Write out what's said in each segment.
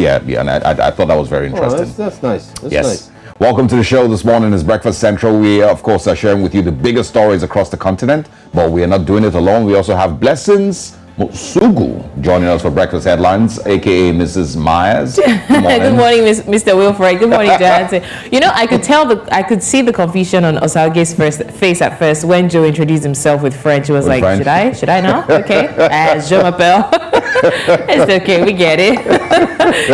Yeah, and I thought that was very interesting. That's nice. That's nice. Welcome to the show this morning. It's Breakfast Central. We, of course, are sharing with you the biggest stories across the continent, but we are not doing it alone. We also have Blessings Musugu joining us for Breakfast Headlines, aka Mrs. Myers. Good morning, Good morning, Mr. Wilfred. Good morning, Johnson. You know, I could see the confusion on Osage's face at first when Joe introduced himself with French. He was like, French. Should I now? Okay. Je m'appelle. It's okay, we get it.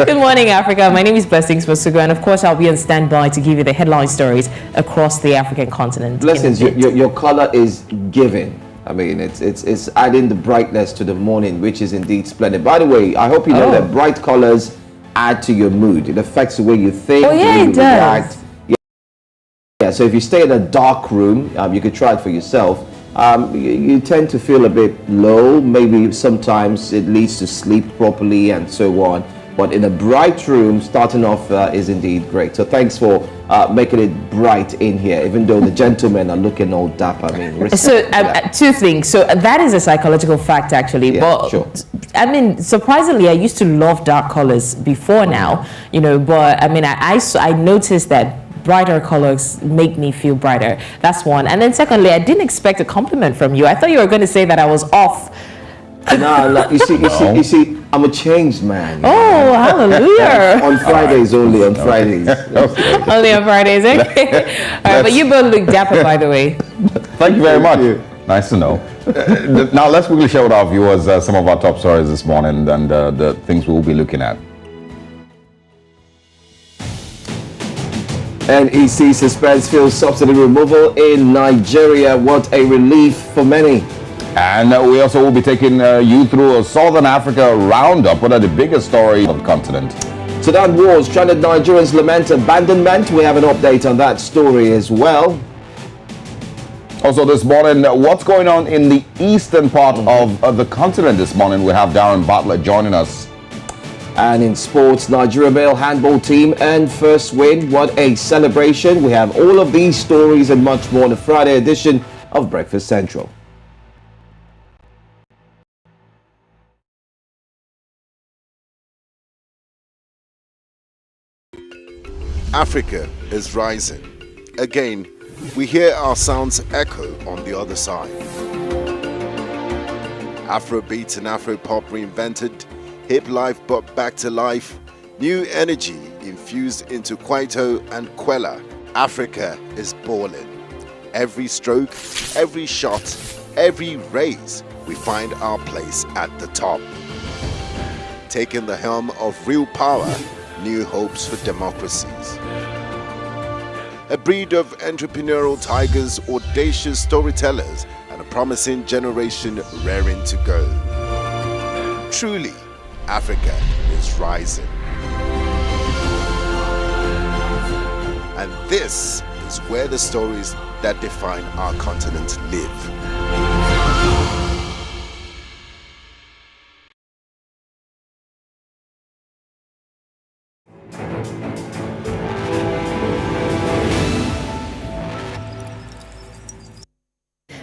Good morning, Africa. My name is Blessings Musugu, and of course, I'll be on standby to give you the headline stories across the African continent. Blessings, your color is giving. I mean, it's adding the brightness to the morning, which is indeed splendid. By the way, I hope you know that bright colors add to your mood. It affects the way you think. Oh, yeah, it does. Yeah, so if you stay in a dark room, you could try it for yourself. You tend to feel a bit low. Maybe sometimes it leads to sleep properly and so on. But in a bright room, starting off is indeed great. So thanks for making it bright in here, even though the gentlemen are looking all dapper. I mean, so two things. So that is a psychological fact, actually. Yeah, but sure. I mean, surprisingly, I used to love dark colors before now, you know. But I mean, I noticed that brighter colors make me feel brighter. That's one. And then secondly, I didn't expect a compliment from you. I thought you were going to say that I was off. No, you see, I'm a changed man. Oh, hallelujah. On Fridays only, on Fridays. Only on Fridays, okay? All right, but you both look dapper, by the way. Thank you very much. Nice to know. Now, let's quickly share with our viewers some of our top stories this morning and the things we'll be looking at. NEC suspends fuel subsidy removal in Nigeria. What a relief for many. And we also will be taking you through a Southern Africa roundup. What are the biggest stories of the continent? Sudan wars, stranded Nigerians lament abandonment. We have an update on that story as well. Also this morning, what's going on in the eastern part of the continent this morning? We have Darren Butler joining us. And in sports, Nigeria male handball team earned first win. What a celebration. We have all of these stories and much more in the Friday edition of Breakfast Central. Africa is rising. Again, we hear our sounds echo on the other side. Afrobeat and Afropop reinvented, hip life brought back to life, new energy infused into Kwaito and Kwela. Africa is balling. Every stroke, every shot, every raise, we find our place at the top. Taking the helm of real power, new hopes for democracies. A breed of entrepreneurial tigers, audacious storytellers, and a promising generation raring to go. Truly, Africa is rising. And this is where the stories that define our continent live.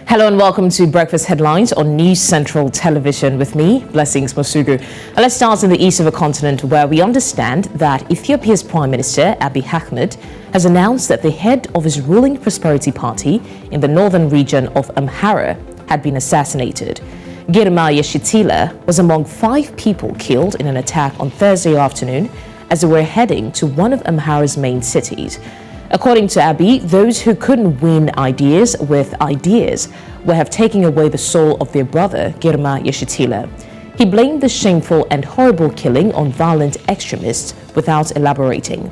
Hello and welcome to Breakfast Headlines on News Central Television with me, Blessings Musugu. And let's start in the east of the continent, where we understand that Ethiopia's Prime Minister Abiy Ahmed has announced that the head of his ruling Prosperity Party in the northern region of Amhara had been assassinated. Girma Yeshitila was among 5 people killed in an attack on Thursday afternoon as they were heading to one of Amhara's main cities. According to Abiy, those who couldn't win ideas with ideas would have taken away the soul of their brother, Girma Yeshitila. He blamed the shameful and horrible killing on violent extremists without elaborating.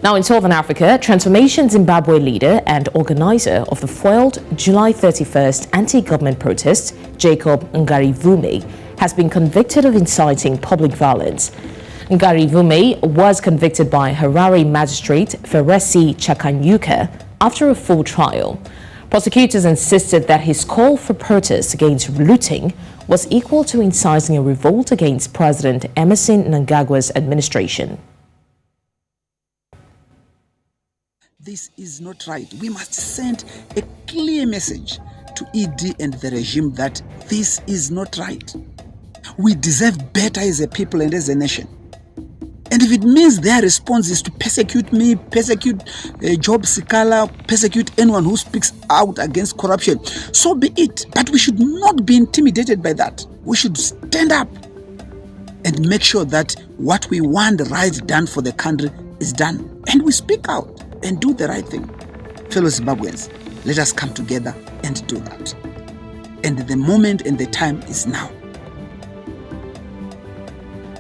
Now in Southern Africa, Transformation Zimbabwe leader and organizer of the foiled July 31st anti-government protests, Jacob Ngarivume, has been convicted of inciting public violence. Ngarivume was convicted by Harare magistrate Feresi Chakanyuka after a full trial. Prosecutors insisted that his call for protests against looting was equal to inciting a revolt against President Emmerson Mnangagwa's administration. This is not right. We must send a clear message to ED and the regime that this is not right. We deserve better as a people and as a nation. And if it means their response is to persecute me, persecute Job Sikala, persecute anyone who speaks out against corruption, so be it. But we should not be intimidated by that. We should stand up and make sure that what we want right done for the country is done. And we speak out and do the right thing. Fellow Zimbabweans, let us come together and do that. And the moment and the time is now.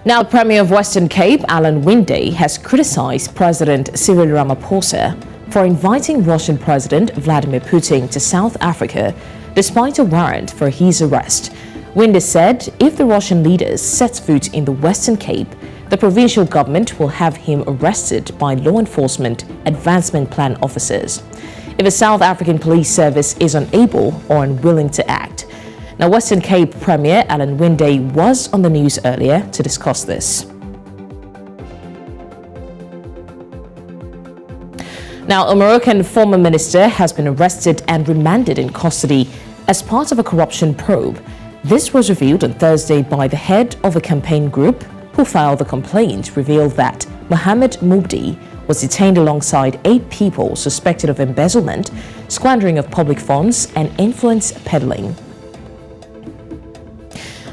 Now, the Premier of Western Cape, Alan Winde, has criticized President Cyril Ramaphosa for inviting Russian President Vladimir Putin to South Africa despite a warrant for his arrest. Winde said if the Russian leader sets foot in the Western Cape, the provincial government will have him arrested by law enforcement advancement plan officers if the South African Police Service is unable or unwilling to act. Now, Western Cape Premier Alan Winde was on the news earlier to discuss this. Now, a Moroccan former minister has been arrested and remanded in custody as part of a corruption probe. This was revealed on Thursday by the head of a campaign group who filed the complaint, revealed that Mohamed Moubdi was detained alongside 8 people suspected of embezzlement, squandering of public funds, and influence peddling.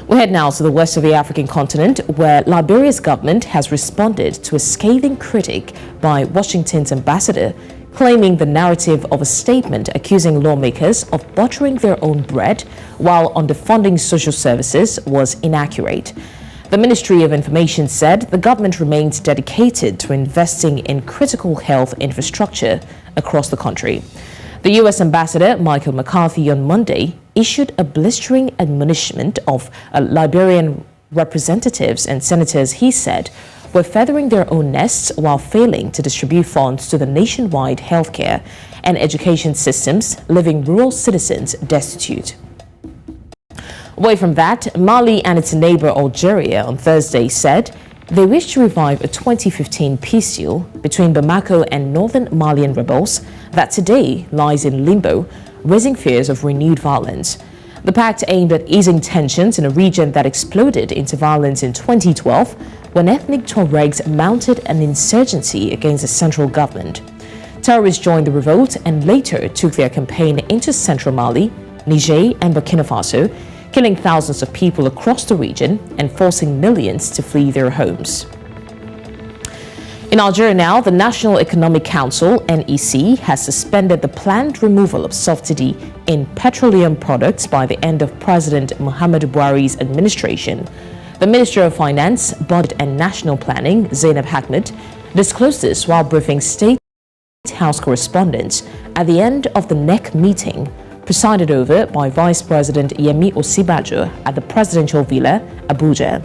We head now to the west of the African continent, where Liberia's government has responded to a scathing critic by Washington's ambassador, claiming the narrative of a statement accusing lawmakers of butchering their own bread while underfunding social services was inaccurate. The Ministry of Information said the government remains dedicated to investing in critical health infrastructure across the country. The U.S. Ambassador Michael McCarthy on Monday issued a blistering admonishment of Liberian representatives and senators he said were feathering their own nests while failing to distribute funds to the nationwide healthcare and education systems, leaving rural citizens destitute. Away from that, Mali and its neighbor Algeria on Thursday said they wish to revive a 2015 peace deal between Bamako and northern Malian rebels that today lies in limbo, raising fears of renewed violence. The pact aimed at easing tensions in a region that exploded into violence in 2012 when ethnic Tuaregs mounted an insurgency against the central government. Terrorists joined the revolt and later took their campaign into central Mali, Niger, and Burkina Faso, killing thousands of people across the region and forcing millions to flee their homes. In Algeria now, the National Economic Council, NEC, has suspended the planned removal of subsidy in petroleum products by the end of President Muhammadu Buhari's administration. The Minister of Finance, Budget and National Planning, Zainab Ahmed, disclosed this while briefing State House correspondents at the end of the NEC meeting, presided over by Vice President Yemi Osibajo at the Presidential Villa, Abuja.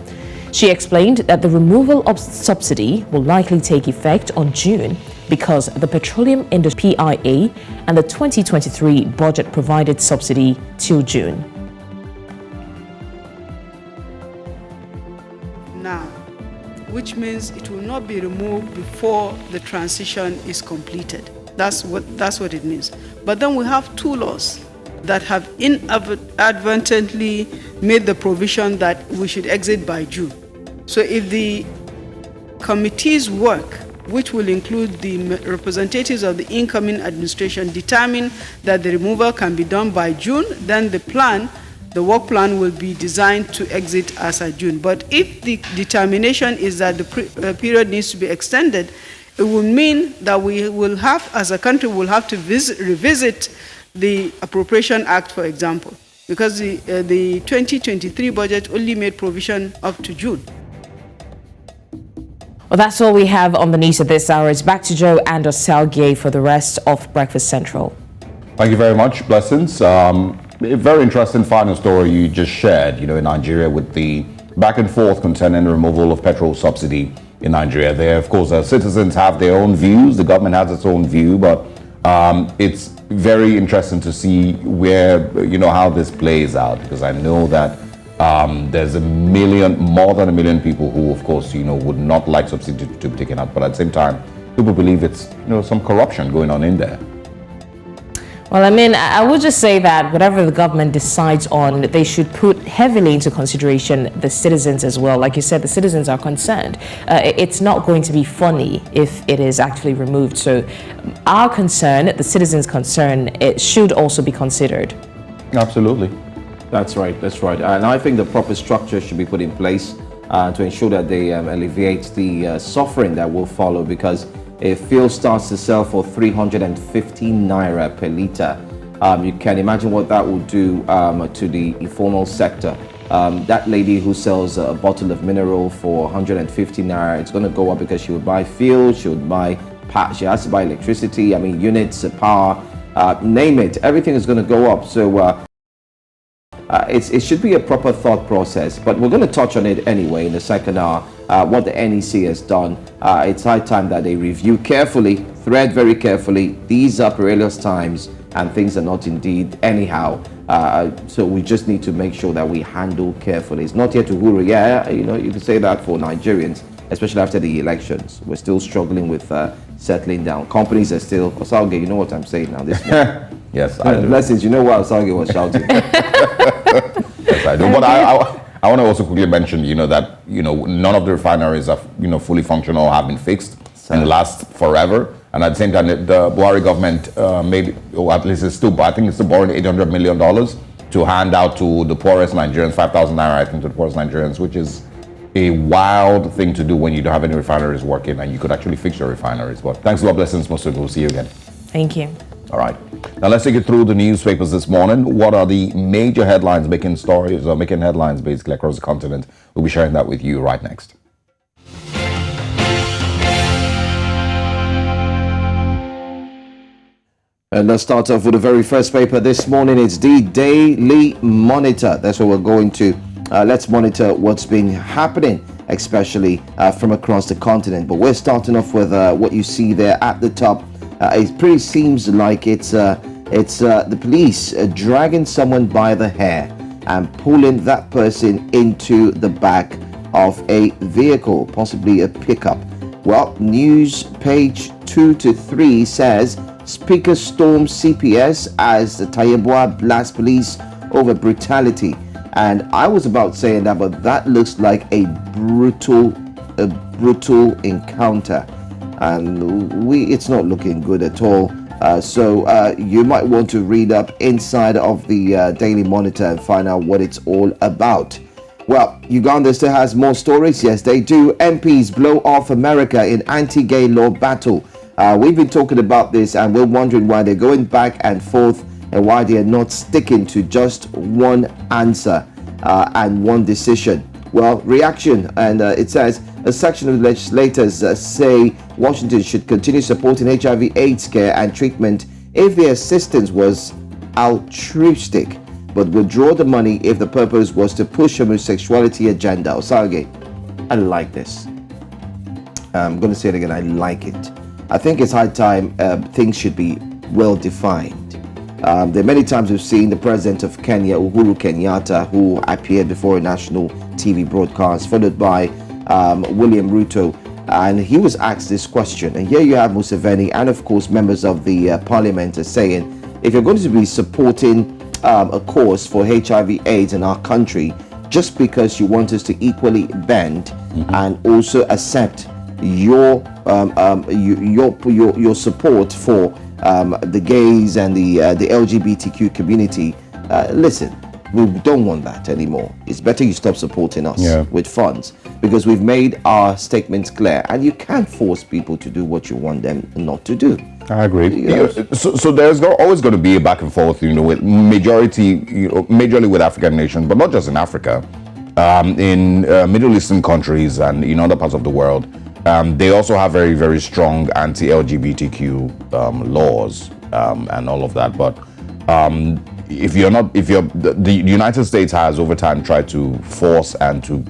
She explained that the removal of subsidy will likely take effect on June because the petroleum industry PIA and the 2023 budget provided subsidy till June. Now, which means it will not be removed before the transition is completed. That's what it means. But then we have 2 laws that have inadvertently made the provision that we should exit by June. So if the committee's work, which will include the representatives of the incoming administration, determine that the removal can be done by June, then the work plan will be designed to exit as of June. But if the determination is that the period needs to be extended, it will mean that we will have, as a country, will have to revisit the Appropriation Act, for example, because the 2023 budget only made provision up to June. Well, that's all we have on the news at this hour. It's back to Joe and Oselgie for the rest of Breakfast Central. Thank you very much. Blessings. A very interesting final story you just shared, in Nigeria with the back and forth concerning the removal of petrol subsidy in Nigeria. There, of course, citizens have their own views. The government has its own view, but it's very interesting to see where, how this plays out, because I know that there's more than a million people who, of course, would not like subsidy to be taken out. But at the same time, people believe it's, some corruption going on in there. Well, Well, I mean, I would just say that whatever the government decides on, they should put heavily into consideration the citizens as well. Like you said, the citizens are concerned. It's not going to be funny if it is actually removed. So our concern, the citizens' concern, it should also be considered. Absolutely. That's right. That's right. And I think the proper structure should be put in place to ensure that they alleviate the suffering that will follow, because if fuel starts to sell for 315 naira per litre, you can imagine what that will do to the informal sector. That lady who sells a bottle of mineral for 150 naira, it's going to go up because she would buy fuel, she would buy she has to buy electricity, I mean units, power, name it, everything is going to go up. So it should be a proper thought process, but we're going to touch on it anyway in the second hour. What the NEC has done, it's high time that they review carefully, thread very carefully. These are perilous times and things are not indeed anyhow. So we just need to make sure that we handle carefully. It's not here to hurry. Yeah, you know, you can say that for Nigerians, especially after the elections. We're still struggling with settling down. Companies are still, Osalge, you know what I'm saying now this morning. Yes, I do. Blessings, you know what Osalge was shouting. Yes, I do. But I want to also quickly mention, that, none of the refineries are, fully functional or have been fixed and last forever. And at the same time, the Buhari government or at least it's still, I think it's still borrowing $800 million to hand out to the poorest Nigerians, 5,000 naira, I think, to the poorest Nigerians, which is a wild thing to do when you don't have any refineries working and you could actually fix your refineries. But thanks a lot, Blessings, Mosugo. We'll see you again. Thank you. All right. Now let's take you through the newspapers this morning. What are the major headlines making stories or making headlines basically across the continent? We'll be sharing that with you right next. And let's start off with the very first paper this morning. It's the Daily Monitor. That's what we're going to. Let's monitor what's been happening, especially from across the continent. But we're starting off with what you see there at the top. It pretty seems like it's the police dragging someone by the hair and pulling that person into the back of a vehicle, possibly a pickup. Well, news page 2 to 3 says Speaker storms CPS as the Tayebwa blasts police over brutality. And I was about saying that, but that looks like a brutal encounter. And it's not looking good at all. So you might want to read up inside of the Daily Monitor and find out what it's all about. Well, Uganda still has more stories. Yes, they do. MPs blow off America in anti-gay law battle. We've been talking about this and we're wondering why they're going back and forth and why they are not sticking to just one answer and one decision. Well, reaction, and it says a section of legislators say Washington should continue supporting HIV/AIDS care and treatment if the assistance was altruistic, but withdraw the money if the purpose was to push homosexuality agenda. Osage, I like this. I'm going to say it again. I like it. I think it's high time things should be well defined. There are many times we've seen the president of Kenya, Uhuru Kenyatta, who appeared before a national TV broadcast, followed by William Ruto, and he was asked this question. And here you have Museveni and, of course, members of the parliament are saying, if you're going to be supporting a cause for HIV/AIDS in our country, just because you want us to equally bend and also accept your support for the gays and the LGBTQ community, listen, we don't want that anymore. It's better you stop supporting us with funds, because we've made our statements clear, and you can't force people to do what you want them not to do. I agree. So there's always going to be a back and forth, with majorly with African nations, but not just in Africa, in Middle Eastern countries and in other parts of the world. They also have very, very strong anti-LGBTQ laws and all of that. But the United States has over time tried to force and to,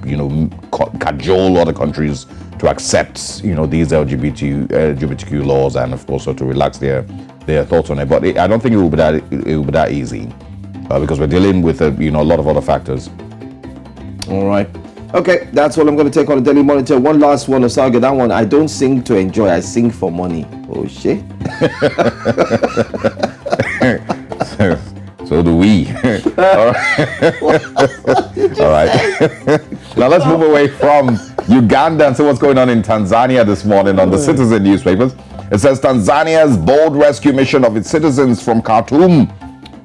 cajole other countries to accept, these LGBTQ laws, and of course to relax their thoughts on it. But I don't think it will be that easy because we're dealing with a lot of other factors. All right. Okay, that's all I'm going to take on the Daily Monitor. One last one, Osaga. That one, I don't sing to enjoy, I sing for money. Oh, shit. we. All right. All right. Now let's move away from Uganda and see what's going on in Tanzania this morning on the Citizen newspapers. It says Tanzania's bold rescue mission of its citizens from Khartoum,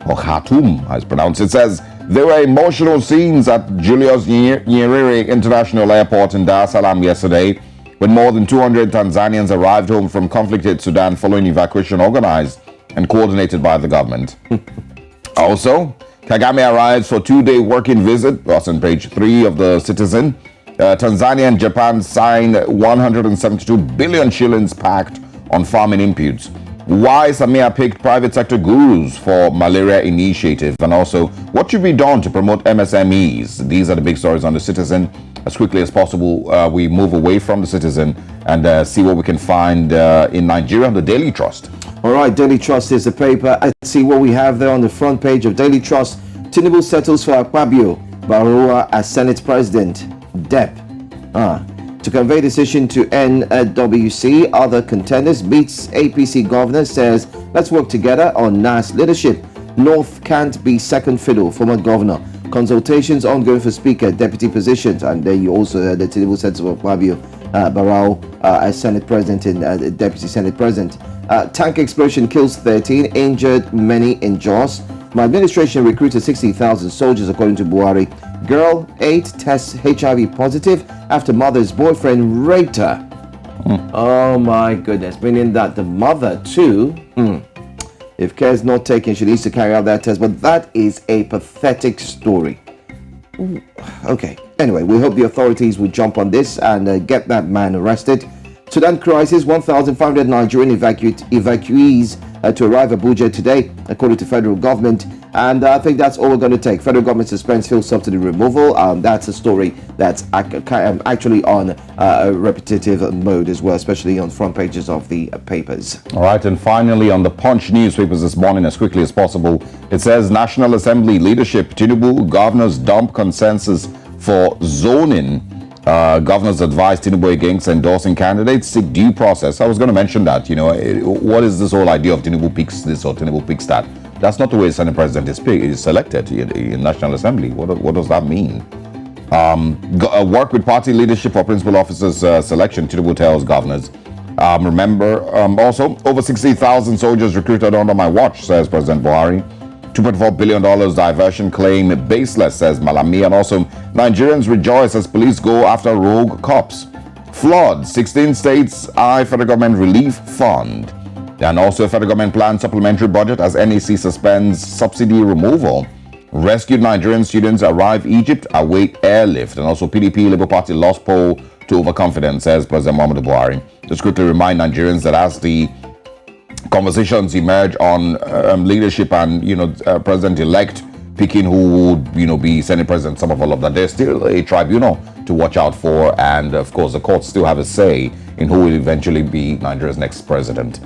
or Khartoum as pronounced. It says there were emotional scenes at Julius Nyerere International Airport in Dar es Salaam yesterday when more than 200 Tanzanians arrived home from conflict-hit Sudan following evacuation organized and coordinated by the government. Also, Kagame arrives for two-day working visit. That's on page 3 of the Citizen. Tanzania and Japan signed 172 billion shillings pact on farming inputs. Why Samia picked private sector gurus for malaria initiative, and also what should be done to promote MSMEs. These are the big stories on the Citizen. As quickly as possible, we move away from the Citizen and see what we can find in Nigeria, the Daily Trust. All right, Daily Trust is the paper. Let's see what we have there on the front page of Daily Trust. Tinubu settles for Akpabio Barua as Senate President. DEP. To convey decision to NWC, other contenders meets APC governor, says let's work together on NAS leadership. North can't be second fiddle, former governor. Consultations ongoing for speaker, deputy positions, and then you also heard the Tinubu settles for Akpabio Barua as Senate President and Deputy Senate President. Tank explosion kills 13, injured many in Jos. My administration recruited 60,000 soldiers according to Buhari. Girl 8 tests HIV positive after mother's boyfriend raped her. Oh my goodness, meaning that the mother too, if care is not taken, she needs to carry out that test. But that is a pathetic story. Okay, anyway, we hope the authorities will jump on this and get that man arrested. Sudan crisis, 1,500 Nigerian evacuees to arrive at Abuja today, according to federal government. And I think that's all we're going to take. Federal government suspends fuel subsidy removal. That's a story that's actually on a repetitive mode as well, especially on front pages of the papers. All right, and finally on the Punch newspapers this morning, as quickly as possible, it says National Assembly leadership, Tinubu, governors dump consensus for zoning. Governors advise Tinubu against endorsing candidates, seek due process. I was going to mention that, what is this whole idea of Tinubu picks this or Tinubu picks that? That's not the way Senate President is selected in National Assembly. What does that mean? Work with party leadership for principal officers selection, Tinubu tells governors. Remember, also, over 60,000 soldiers recruited under my watch, says President Buhari. $2.4 billion diversion claim baseless, says Malami. And also, Nigerians rejoice as police go after rogue cops. Flood, 16 states eye federal government relief fund. And also, federal government plans supplementary budget as NEC suspends subsidy removal. Rescued Nigerian students arrive Egypt, await airlift. And also, PDP Labour Party lost poll to overconfidence, says President Muhammadu Buhari. Just quickly remind Nigerians that as the conversations emerge on leadership and president-elect picking who would be Senate President, some of all of that, there's still a tribunal to watch out for, and of course the courts still have a say in who will eventually be Nigeria's next president.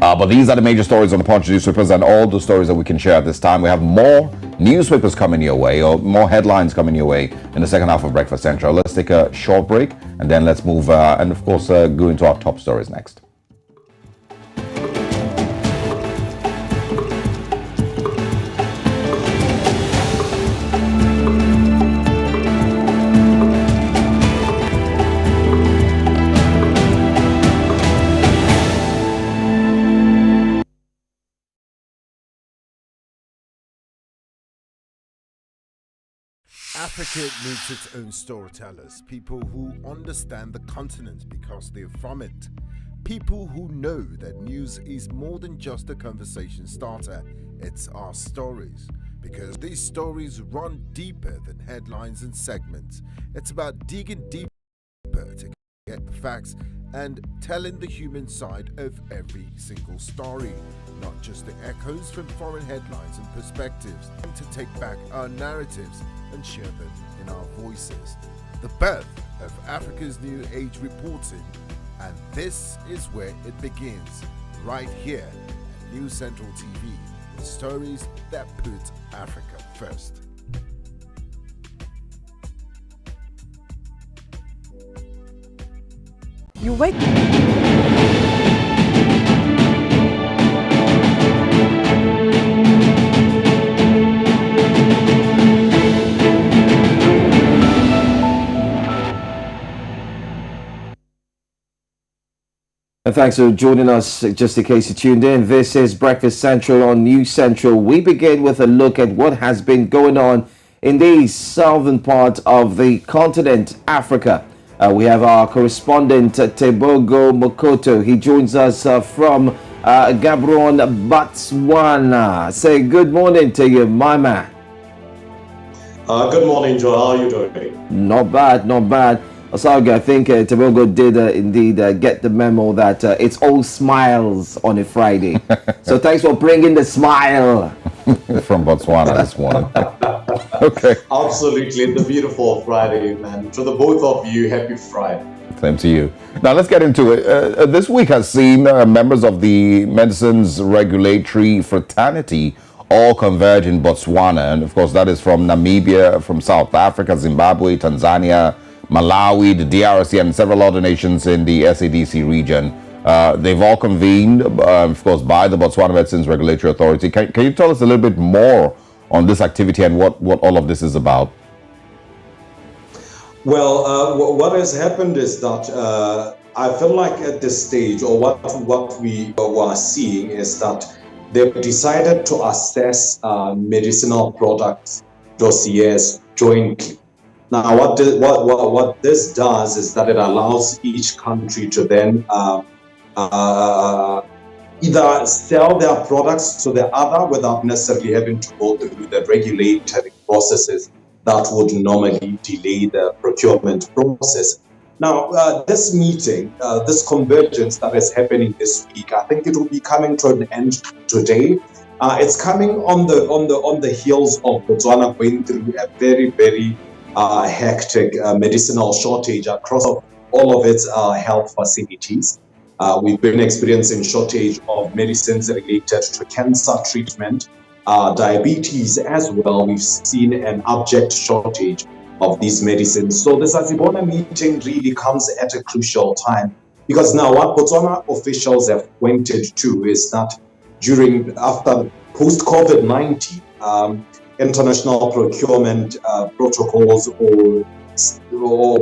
But these are the major stories on the Punch newspapers and all the stories that we can share at this time. We have more newspapers coming your way, or more headlines coming your way in the second half of Breakfast Central. Let's take a short break and then let's move and of course go into our top stories next. Africa needs its own storytellers, people who understand the continent because they're from it. People who know that news is more than just a conversation starter, it's our stories. Because these stories run deeper than headlines and segments. It's about digging deeper to get the facts and telling the human side of every single story, not just the echoes from foreign headlines and perspectives, and to take back our narratives and share them in our voices. The birth of Africa's New Age reporting, and this is where it begins, right here at News Central TV, with stories that put Africa first. You wake And thanks for joining us. Just in case you tuned in, this is Breakfast Central on News Central. We begin with a look at what has been going on in the southern part of the continent, Africa. We have our correspondent, Tebogo Mokoto. He joins us from Gaborone, Botswana. Say good morning to you, my man. Good morning, Joe. How are you doing? Not bad, not bad. Osaga, I think Tebogo did indeed get the memo that it's all smiles on a Friday. So thanks for bringing the smile. From Botswana this morning. Okay. Absolutely. It's a beautiful Friday, man. To the both of you, happy Friday. Same to you. Now let's get into it. This week has seen members of the Medicines Regulatory Fraternity all converge in Botswana. And of course, that is from Namibia, from South Africa, Zimbabwe, Tanzania, Malawi, the DRC, and several other nations in the SADC region. They've all convened, of course, by the Botswana Medicines Regulatory Authority. Can you tell us a little bit more on this activity and what all of this is about? Well, what has happened is that I feel like at this stage, or what we are seeing is that they've decided to assess medicinal products dossiers jointly. Now, what this does is that it allows each country to then either sell their products to the other without necessarily having to go through the regulatory processes that would normally delay the procurement process. Now, this meeting, this convergence that is happening this week, I think it will be coming to an end today. It's coming on the heels of Botswana going through a very, very hectic medicinal shortage across all of its health facilities. We've been experiencing shortage of medicines related to cancer treatment, diabetes as well. We've seen an abject shortage of these medicines. So the Sasibona meeting really comes at a crucial time, because now what Botswana officials have pointed to is that after post-COVID-19, international procurement protocols or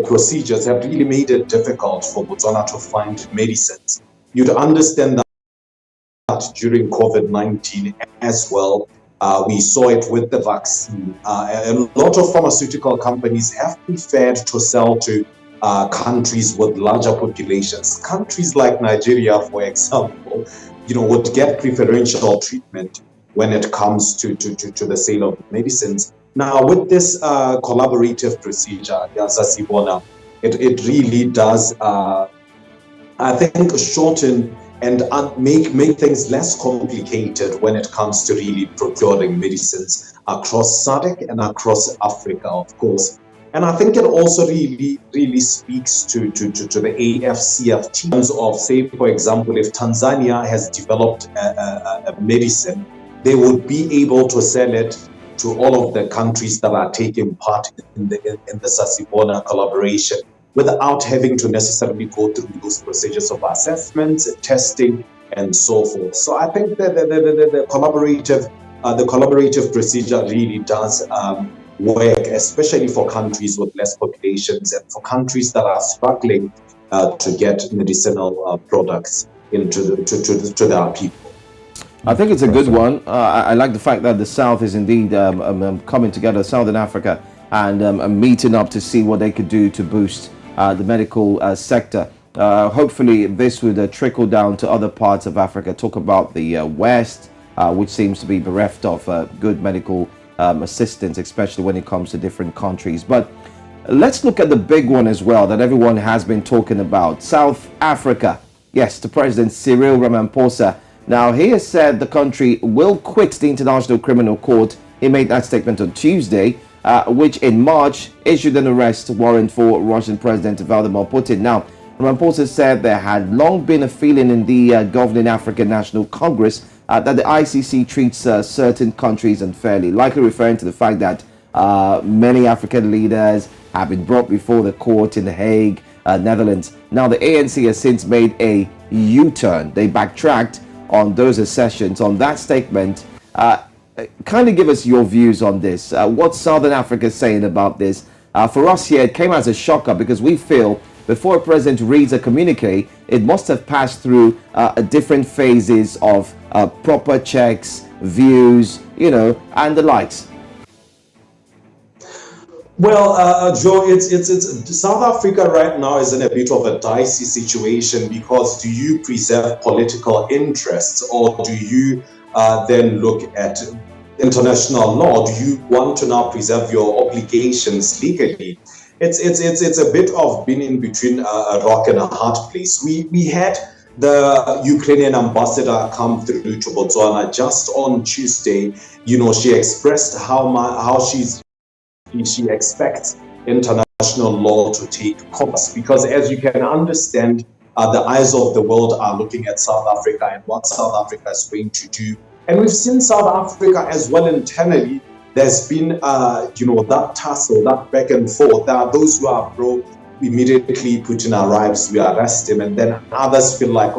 procedures have really made it difficult for Botswana to find medicines. You'd understand that during COVID-19 as well. We saw it with the vaccine. A lot of pharmaceutical companies have preferred to sell to countries with larger populations. Countries like Nigeria, for example, would get preferential treatment when it comes to the sale of medicines. Now, with this collaborative procedure, Sasibona, it really does, I think, shorten and make things less complicated when it comes to really procuring medicines across SADC and across Africa, of course. And I think it also really speaks to the AFCFT in terms of, say, for example, if Tanzania has developed a medicine, they would be able to sell it to all of the countries that are taking part in the Sasibona collaboration, without having to necessarily go through those procedures of assessments, testing, and so forth. So I think that the collaborative procedure really does work, especially for countries with less populations and for countries that are struggling to get medicinal products into their people. I think it's a good one. I like the fact that the South is indeed coming together, Southern Africa, and meeting up to see what they could do to boost the medical sector. Hopefully this would trickle down to other parts of Africa. Talk about the West, which seems to be bereft of good medical assistance, especially when it comes to different countries. But let's look at the big one as well that everyone has been talking about. South Africa. Yes, the President Cyril Ramaphosa. Now, he has said the country will quit the International Criminal Court. He made that statement on Tuesday, which in March issued an arrest warrant for Russian President Vladimir Putin. Now, Ramaphosa said there had long been a feeling in the governing African National Congress that the ICC treats certain countries unfairly, likely referring to the fact that many African leaders have been brought before the court in The Hague, Netherlands. Now, the ANC has since made a U-turn. They backtracked on those assertions, on that statement. Kind of give us your views on this. What Southern Africa is saying about this. For us here, it came as a shocker because we feel before a president reads a communique, it must have passed through different phases of proper checks, views, and the likes. Well, Joe, it's South Africa right now is in a bit of a dicey situation, because do you preserve political interests, or do you then look at international law? Do you want to now preserve your obligations legally? It's a bit of being in between a rock and a hard place. We had the Ukrainian ambassador come through to Botswana just on Tuesday. She expressed how she expects international law to take course, because as you can understand, the eyes of the world are looking at South Africa and what South Africa is going to do. And we've seen South Africa as well internally. There's been, that tussle, that back and forth. There are those who are pro, immediately Putin arrives, we arrest him, and then others feel like,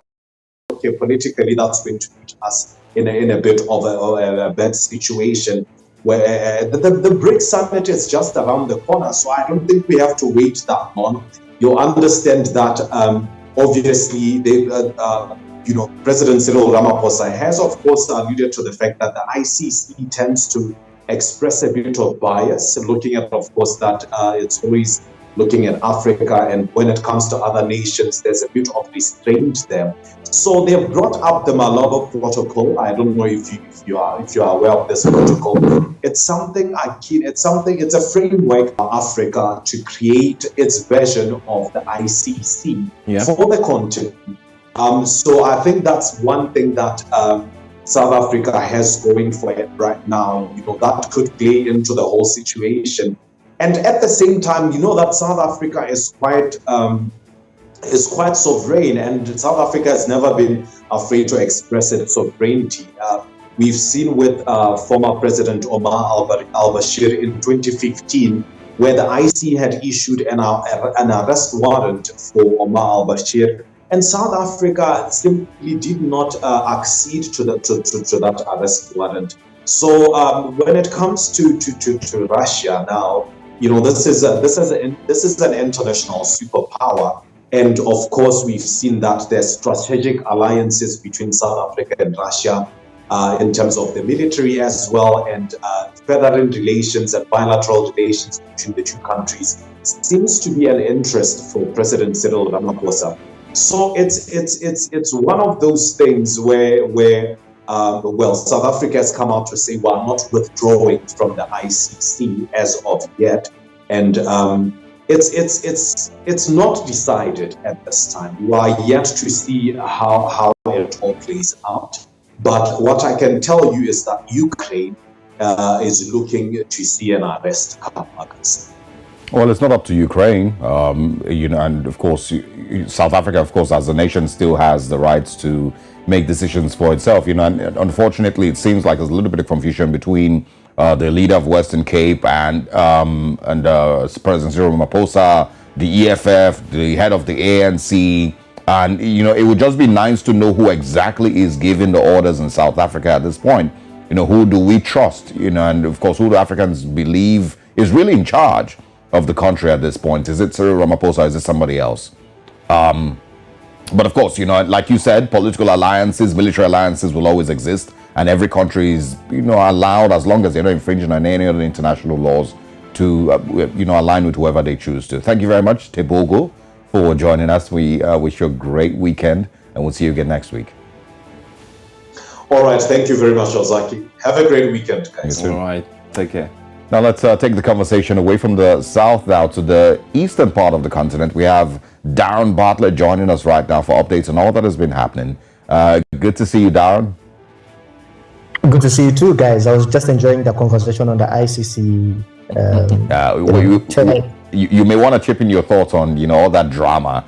okay, politically that's going to put us in a bit of a bad situation, where the BRICS summit is just around the corner. So I don't think we have to wait that long. You understand that obviously President Cyril Ramaphosa has, of course, alluded to the fact that the ICC tends to express a bit of bias, looking at, of course, that it's always looking at Africa, and when it comes to other nations, there's a bit of restraint there. So they've brought up the Malabo Protocol. I don't know if you are aware of this protocol. It's something akin. It's a framework for Africa to create its version of the ICC for the continent. So I think that's one thing that South Africa has going for it right now. That could play into the whole situation. And at the same time, that South Africa is quite sovereign, and South Africa has never been afraid to express its sovereignty. We've seen with former President Omar al-Bashir in 2015, where the IC had issued an arrest warrant for Omar al-Bashir, and South Africa simply did not accede to that arrest warrant. So when it comes to Russia now, this is an international superpower, and of course we've seen that there's strategic alliances between South Africa and Russia in terms of the military as well, and furthering relations and bilateral relations between the two countries seems to be an interest for President Cyril Ramaphosa. So it's one of those things where South Africa has come out to say we're not withdrawing from the ICC as of yet, and it's not decided at this time. We are yet to see how it all plays out. But what I can tell you is that Ukraine is looking to see an arrest come August. Well, it's not up to Ukraine, and of course, South Africa, of course, as a nation, still has the rights to make decisions for itself. And unfortunately, it seems like there's a little bit of confusion between the leader of Western Cape and President Cyril Ramaphosa, the EFF, the head of the ANC. And, it would just be nice to know who exactly is giving the orders in South Africa at this point. Who do we trust? And of course, who do Africans believe is really in charge of the country at this point? Is it Cyril Ramaphosa? Is it somebody else? But of course, like you said, political alliances, military alliances will always exist. And every country is, allowed, as long as they're not infringing on any other international laws, to, align with whoever they choose to. Thank you very much, Tebogo, for joining us. We wish you a great weekend, and we'll see you again next week. All right. Thank you very much, Ozaki. Have a great weekend, guys. All right. Take care. Now let's take the conversation away from the south now to the eastern part of the continent. We have Darren Bartlett joining us right now for updates on all that has been happening. Good to see you, Darren. Good to see you too, guys. I was just enjoying the conversation on the ICC. You may want to chip in your thoughts on all that drama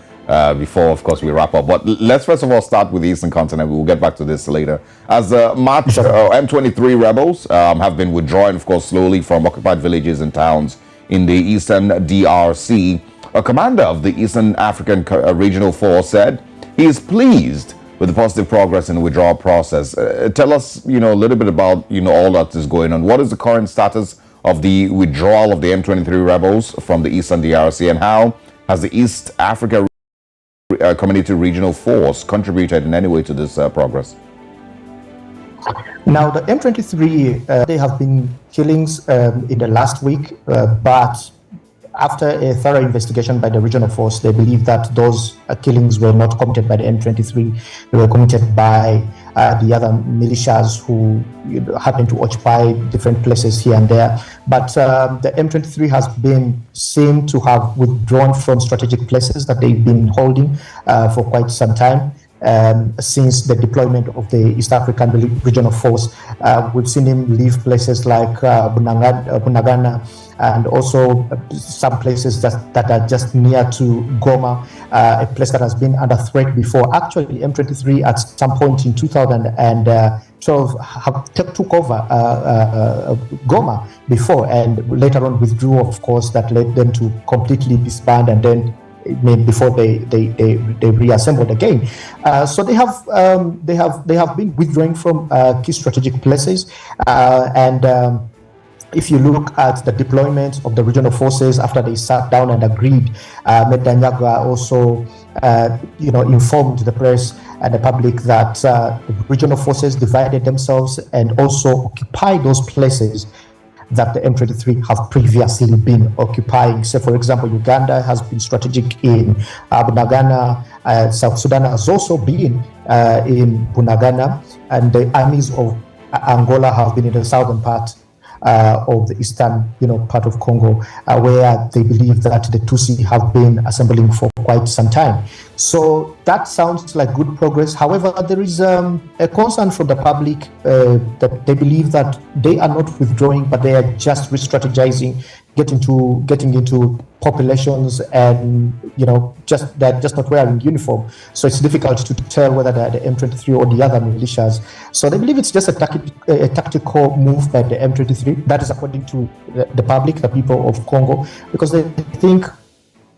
before, of course, we wrap up. But let's first of all start with the Eastern Continent. We'll get back to this later. As M23 rebels have been withdrawing, of course, slowly from occupied villages and towns in the Eastern DRC, a commander of the Eastern African Regional Force said he is pleased with the positive progress in the withdrawal process. Tell us, a little bit about, all that is going on. What is the current status of the withdrawal of the M23 rebels from the Eastern DRC, and how Has the East Africa Community Regional Force contributed in any way to this progress? Now, the M23, they have been killings in the last week, but after a thorough investigation by the regional force, they believe that those killings were not committed by the M23. They were committed by the other militias who happened to occupy different places here and there. But the M23 has been seen to have withdrawn from strategic places that they've been holding for quite some time. Since the deployment of the East African Regional Force, we've seen him leave places like Bunagana and also some places that are just near to Goma, a place that has been under threat before. Actually, M23 at some point in 2012 took over Goma before, and later on withdrew, of course. That led them to completely disband and then before they reassembled again. So they have been withdrawing from key strategic places, and if you look at the deployment of the regional forces after they sat down and agreed, Medanyagwa also informed the press and the public that the regional forces divided themselves and also occupied those places that the M23 have previously been occupying. So, for example, Uganda has been strategic in Bunagana. South Sudan has also been in Bunagana, and the armies of Angola have been in the southern part of the eastern, part of Congo, where they believe that the Tutsi have been assembling for quite some time. So that sounds like good progress. However, there is a concern from the public that they believe that they are not withdrawing, but they are just re-strategizing, getting into populations, and they're just not wearing uniform. So it's difficult to tell whether they're the M23 or the other militias. So they believe it's just a tactical move by the M23. That is according to the public, the people of Congo, because they think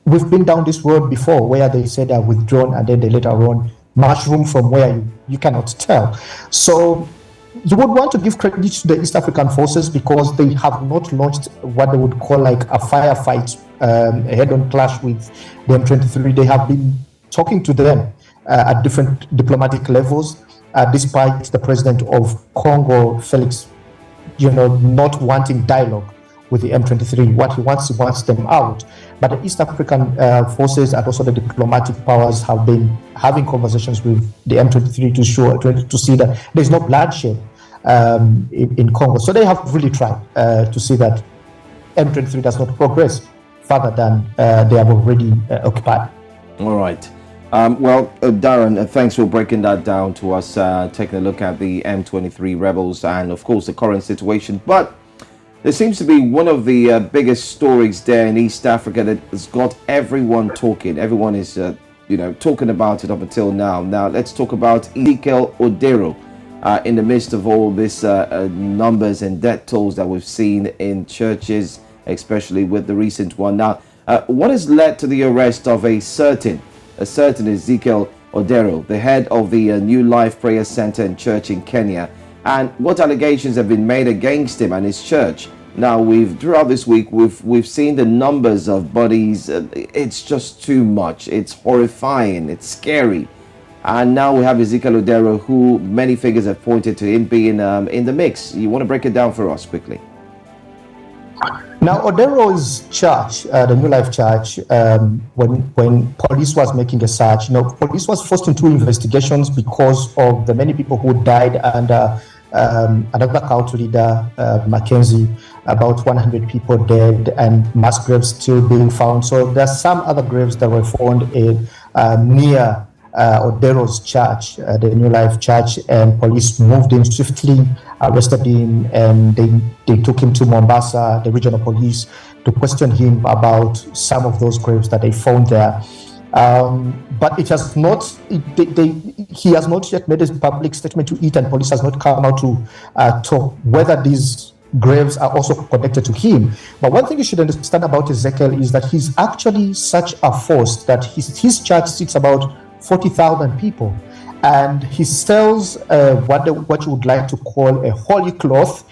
we've been down this road before, where they said they're withdrawn and then they later on mushroom from where you cannot tell. So you would want to give credit to the East African forces because they have not launched what they would call like a firefight, a head-on clash with the M23. They have been talking to them at different diplomatic levels, despite the president of Congo, Felix, not wanting dialogue with the M23. What he wants them out. But the East African forces and also the diplomatic powers have been having conversations with the M23 to see that there's no bloodshed in Congo. So they have really tried to see that M23 does not progress further than they have already occupied. All right. Darren, thanks for breaking that down to us, taking a look at the M23 rebels and, of course, the current situation. But there seems to be one of the biggest stories there in East Africa that has got everyone talking. Everyone is, talking about it up until now. Now, let's talk about Ezekiel Odero in the midst of all this numbers and death tolls that we've seen in churches, especially with the recent one. Now, what has led to the arrest of a certain Ezekiel Odero, the head of the New Life Prayer Center and Church in Kenya? And what allegations have been made against him and his church? Now, throughout this week, we've seen the numbers of bodies. It's just too much. It's horrifying. It's scary. And now we have Ezekiel Odero, who many figures have pointed to him being in the mix. You want to break it down for us quickly? Now, Odero's church, the New Life Church, when police was making a search, police was forced into investigations because of the many people who died under another cult leader, Mackenzie, about 100 people dead and mass graves still being found. So there are some other graves that were found near Odero's church, the New Life Church, and police moved in swiftly, arrested him, and they took him to Mombasa, the regional police, to question him about some of those graves that they found there. But it has not. He has not yet made a public statement to it, and police has not come out to talk whether these graves are also connected to him. But one thing you should understand about Ezekiel is that he's actually such a force that his church seats about 40,000 people, and he sells what you would like to call a holy cloth,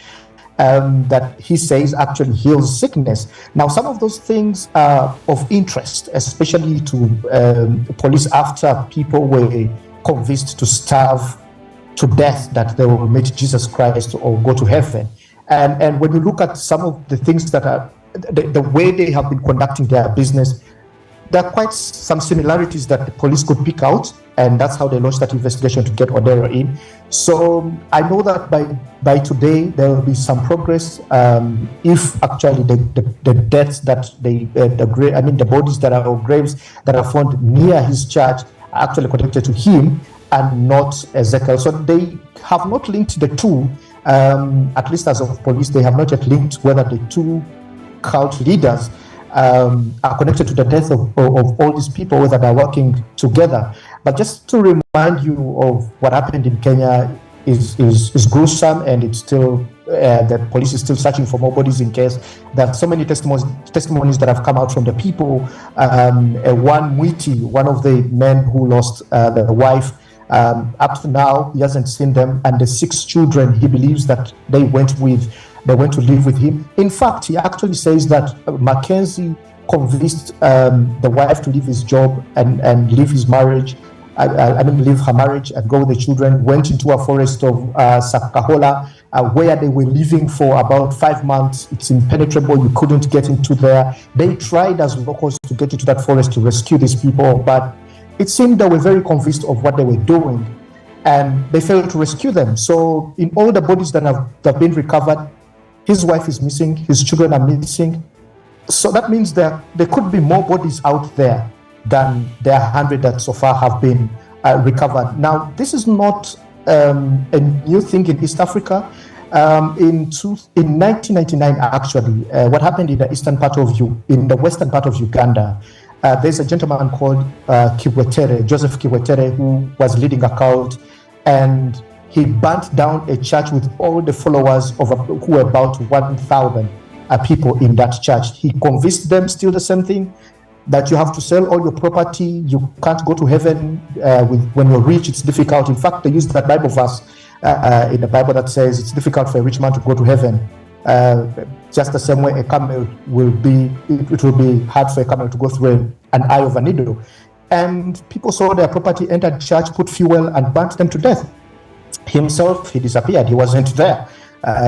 that he says actually heals sickness. Now, some of those things are of interest, especially to police after people were convinced to starve to death that they will meet Jesus Christ or go to heaven. And when you look at some of the things that are the way they have been conducting their business, there are quite some similarities that the police could pick out, and that's how they launched that investigation to get Odero in. So I know that by today there will be some progress. If actually the deaths that the bodies that are or graves that are found near his church are actually connected to him and not Ezekiel. So they have not linked the two. At least as of police, they have not yet linked whether the two cult leaders are connected to the death of all these people, whether they're working together. But just to remind you of what happened in Kenya is gruesome, and it's still the police is still searching for more bodies in case. There are so many testimonies that have come out from the people. One Mwiti, one of the men who lost the wife, up to now he hasn't seen them, and the 6 children he believes that they went to live with him. In fact, he actually says that Mackenzie convinced the wife to leave his job and leave his marriage, leave her marriage and go with the children, went into a forest of Sakahola, where they were living for about 5 months. It's impenetrable, you couldn't get into there. They tried as locals to get into that forest to rescue these people, but it seemed they were very convinced of what they were doing, and they failed to rescue them. So in all the bodies that have been recovered, his wife is missing, his children are missing. So that means that there could be more bodies out there than the 100 that so far have been recovered. Now, this is not a new thing in East Africa. In 1999, actually, what happened in the western part of Uganda, there's a gentleman called Joseph Kiwetere, who was leading a cult, and he burnt down a church with all the followers who were about 1,000 people in that church. He convinced them still the same thing, that you have to sell all your property, you can't go to heaven when you're rich, it's difficult. In fact, they used that Bible verse in the Bible that says it's difficult for a rich man to go to heaven. Just the same way it will be hard for a camel to go through an eye of a needle. And people sold their property, entered church, put fuel, and burnt them to death. Himself, he disappeared. He wasn't there.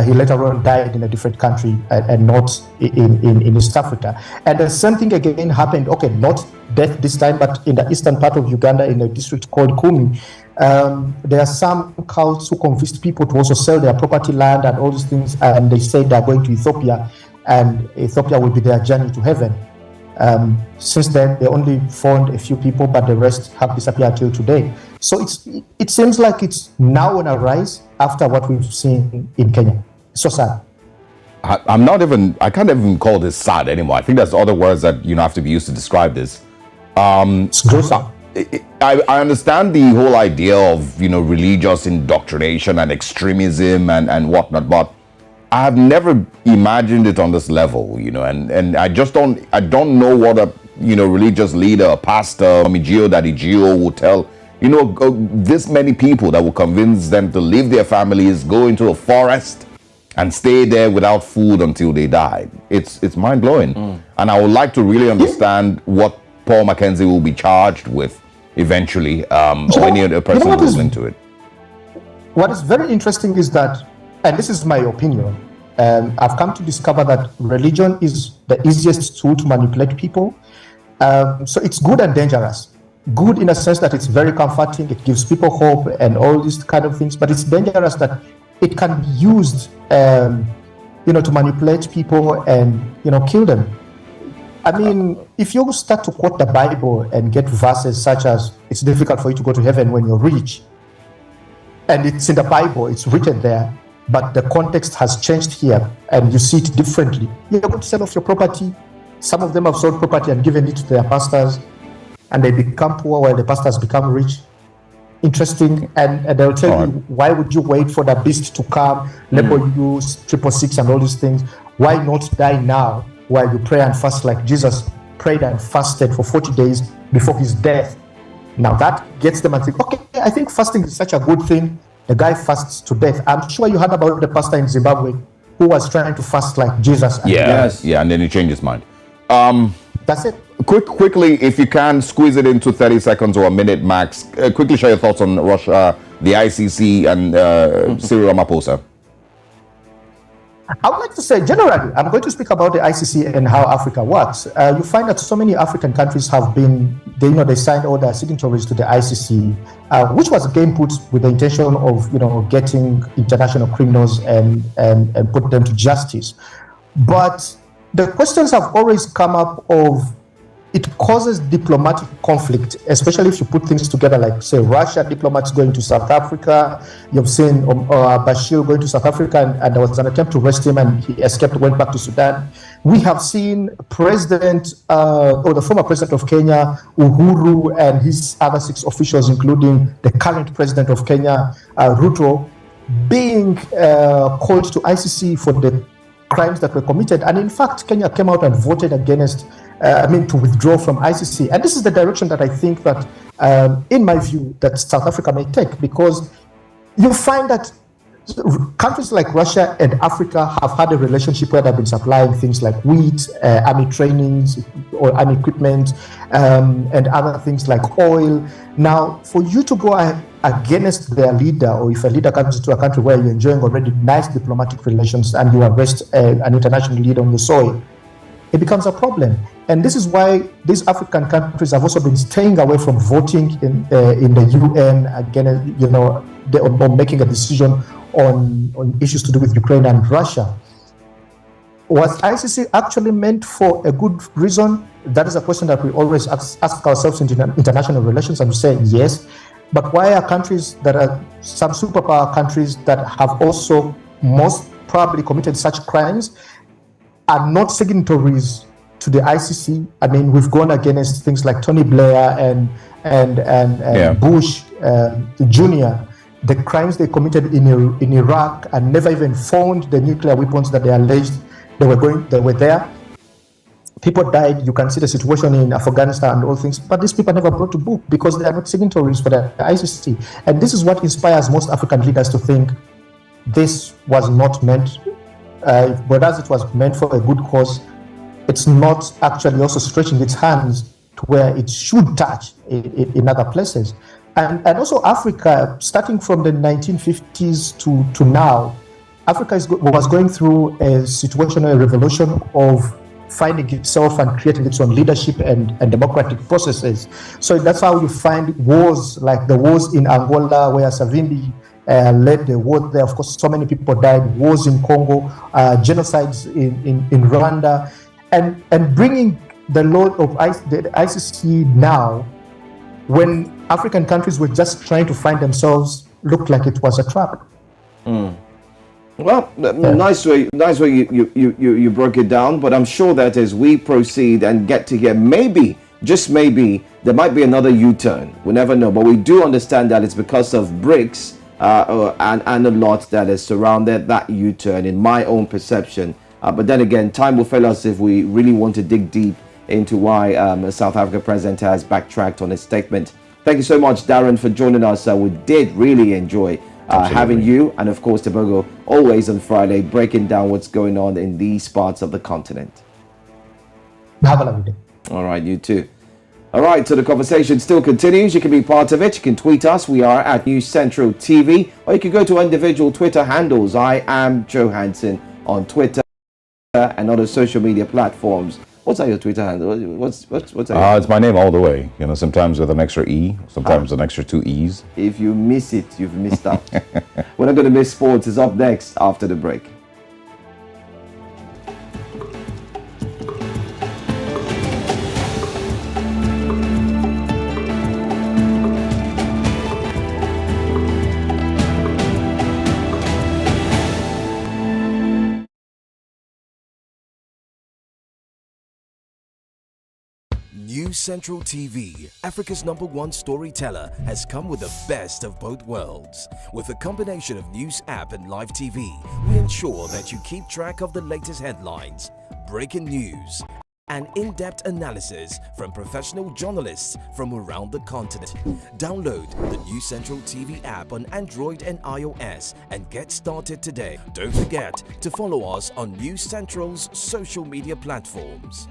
He later on died in a different country and not in East Africa. And the same thing again happened, not death this time, but in the eastern part of Uganda, in a district called Kumi. There are some cults who convinced people to also sell their property, land, and all these things, and they said they're going to Ethiopia, and Ethiopia will be their journey to heaven. Since then, they only found a few people, but the rest have disappeared till today. So it seems like it's now on a rise after what we've seen in Kenya. So sad. I can't even call this sad anymore. I think there's other words that have to be used to describe this. It's gruesome. I understand the whole idea of religious indoctrination and extremism and whatnot, but I have never imagined it on this level, and I don't know what a religious leader, a pastor, Gio Daddy Gio will tell this many people that will convince them to leave their families, go into a forest and stay there without food until they die. It's mind-blowing. And I would like to really understand what Paul Mackenzie will be charged with eventually, or any other person who's into it. What is very interesting is that, and this is my opinion, I've come to discover that religion is the easiest tool to manipulate people. So it's good and dangerous. Good in a sense that it's very comforting, it gives people hope and all these kind of things, but it's dangerous that it can be used to manipulate people and kill them. I mean, if you start to quote the Bible and get verses such as it's difficult for you to go to heaven when you're rich, and it's in the Bible, it's written there, but the context has changed here and you see it differently, you're going to sell off your property. Some of them have sold property and given it to their pastors, and they become poor while the pastors become rich. Interesting. And they'll tell you, why would you wait for the beast to come, label you 666 and all these things? Why not die now while you pray and fast like Jesus prayed and fasted for 40 days before his death? Now that gets them and think, okay, I think fasting is such a good thing. The guy fasts to death. I'm sure you heard about the pastor in Zimbabwe who was trying to fast like Jesus. Yes. Yeah, and then he changed his mind. That's it. Quickly, if you can squeeze it into 30 seconds or a minute max, quickly share your thoughts on Russia, the ICC, and Cyril Ramaphosa. I would like to say, generally, I'm going to speak about the ICC and how Africa works. You find that so many African countries have been, they signed all their signatories to the ICC, which was again put with the intention of, getting international criminals and put them to justice. But the questions have always come up of it causes diplomatic conflict, especially if you put things together like, say, Russia diplomats going to South Africa. You've seen Bashir going to South Africa, and there was an attempt to arrest him, and he escaped, went back to Sudan. We have seen the former president of Kenya, Uhuru, and his other 6 officials, including the current president of Kenya, Ruto, being called to ICC for the crimes that were committed. And in fact, Kenya came out and voted against to withdraw from ICC. And this is the direction that I think that, in my view, that South Africa may take, because you find that countries like Russia and Africa have had a relationship where they've been supplying things like wheat, army trainings, or army equipment, and other things like oil. Now, for you to go against their leader, or if a leader comes into a country where you're enjoying already nice diplomatic relations and you arrest an international leader on your soil, it becomes a problem. And this is why these African countries have also been staying away from voting in the UN again, on making a decision on issues to do with Ukraine and Russia. Was ICC actually meant for a good reason? That is a question that we always ask ourselves in international relations, and we say yes. But why are countries that are some superpower countries that have also most probably committed such crimes are not signatories to the ICC? I mean, we've gone against things like Tony Blair and Bush Jr., the crimes they committed in Iraq, and never even found the nuclear weapons that they alleged they were there. People died. You can see the situation in Afghanistan and all things, but these people are never brought to book because they are not signatories for the ICC. And this is what inspires most African leaders to think this was not meant, whereas it was meant for a good cause, it's not actually also stretching its hands to where it should touch in other places. And also Africa, starting from the 1950s to now, Africa was going through a situation, a revolution of finding itself and creating its own leadership and democratic processes. So that's how you find wars, like the wars in Angola, where Savimbi led the war there. Of course, so many people died. Wars in Congo, genocides in Rwanda, and bringing the load of the ICC now, when African countries were just trying to find themselves, looked like it was a trap. Well, nice way you broke it down. But I'm sure that as we proceed and get to here, maybe, just maybe, there might be another U-turn. We never know. But we do understand that it's because of BRICS and a lot that has surrounded that U-turn, in my own perception. But then again, time will fail us if we really want to dig deep into why the South Africa president has backtracked on his statement. Thank you so much, Darren, for joining us. We did really enjoy having you, and of course Tobago, always on Friday, breaking down what's going on in these parts of the continent. Have a lovely day. All right, you too. All right, so the conversation still continues. You can be part of it. You can tweet us. We are at News Central TV, or you can go to individual Twitter handles. I am Joe Hansen on Twitter and other social media platforms. What's your Twitter handle? What's that? It's my name all the way. Sometimes with an extra E, sometimes an extra 2 E's. If you miss it, you've missed out. We're not going to miss sports. It's up next after the break. News Central TV, Africa's #1 storyteller, has come with the best of both worlds. With a combination of news app and live TV, we ensure that you keep track of the latest headlines, breaking news, and in-depth analysis from professional journalists from around the continent. Download the New Central TV app on Android and iOS and get started today. Don't forget to follow us on New Central's social media platforms.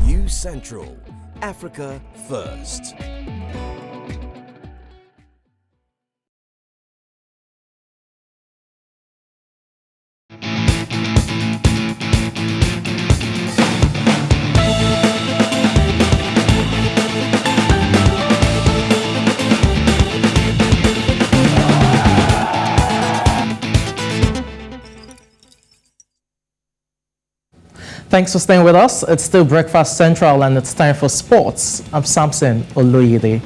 New Central, Africa First. Thanks for staying with us. It's still Breakfast Central and it's time for sports. I'm Samson Oloyede.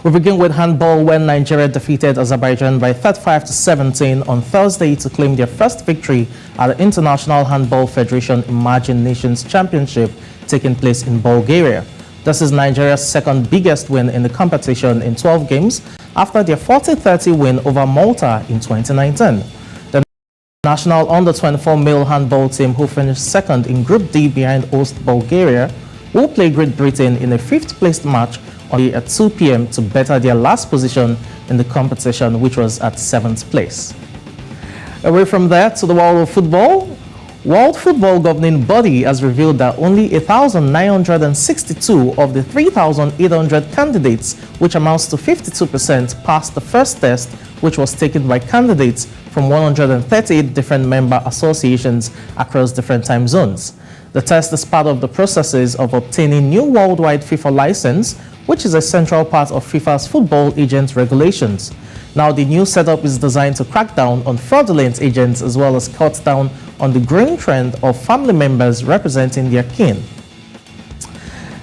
We begin with handball when Nigeria defeated Azerbaijan by 35-17 on Thursday to claim their first victory at the International Handball Federation Imagine Nations Championship taking place in Bulgaria. This is Nigeria's second biggest win in the competition in 12 games after their 40-30 win over Malta in 2019. National under-24 male handball team, who finished second in Group D behind host Bulgaria, will play Great Britain in a fifth-placed match at 2 p.m. to better their last position in the competition, which was at 7th place. Away from there to the world of football, World Football Governing Body has revealed that only 1,962 of the 3,800 candidates, which amounts to 52%, passed the first test, which was taken by candidates from 138 different member associations across different time zones. The test is part of the processes of obtaining new worldwide FIFA license, which is a central part of FIFA's football agent regulations. Now, the new setup is designed to crack down on fraudulent agents as well as cut down on the growing trend of family members representing their kin.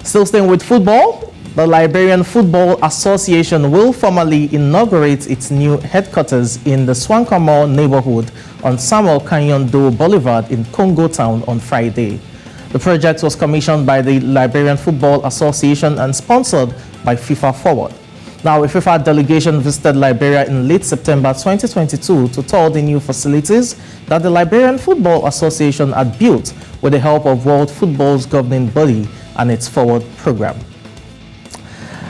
Still staying with football, the Liberian Football Association will formally inaugurate its new headquarters in the Swankamore neighborhood on Samuel Canyon Do Boulevard in Congo Town on Friday. The project was commissioned by the Liberian Football Association and sponsored by FIFA Forward. Now, a FIFA delegation visited Liberia in late September 2022 to tour the new facilities that the Liberian Football Association had built with the help of World Football's governing body and its Forward program.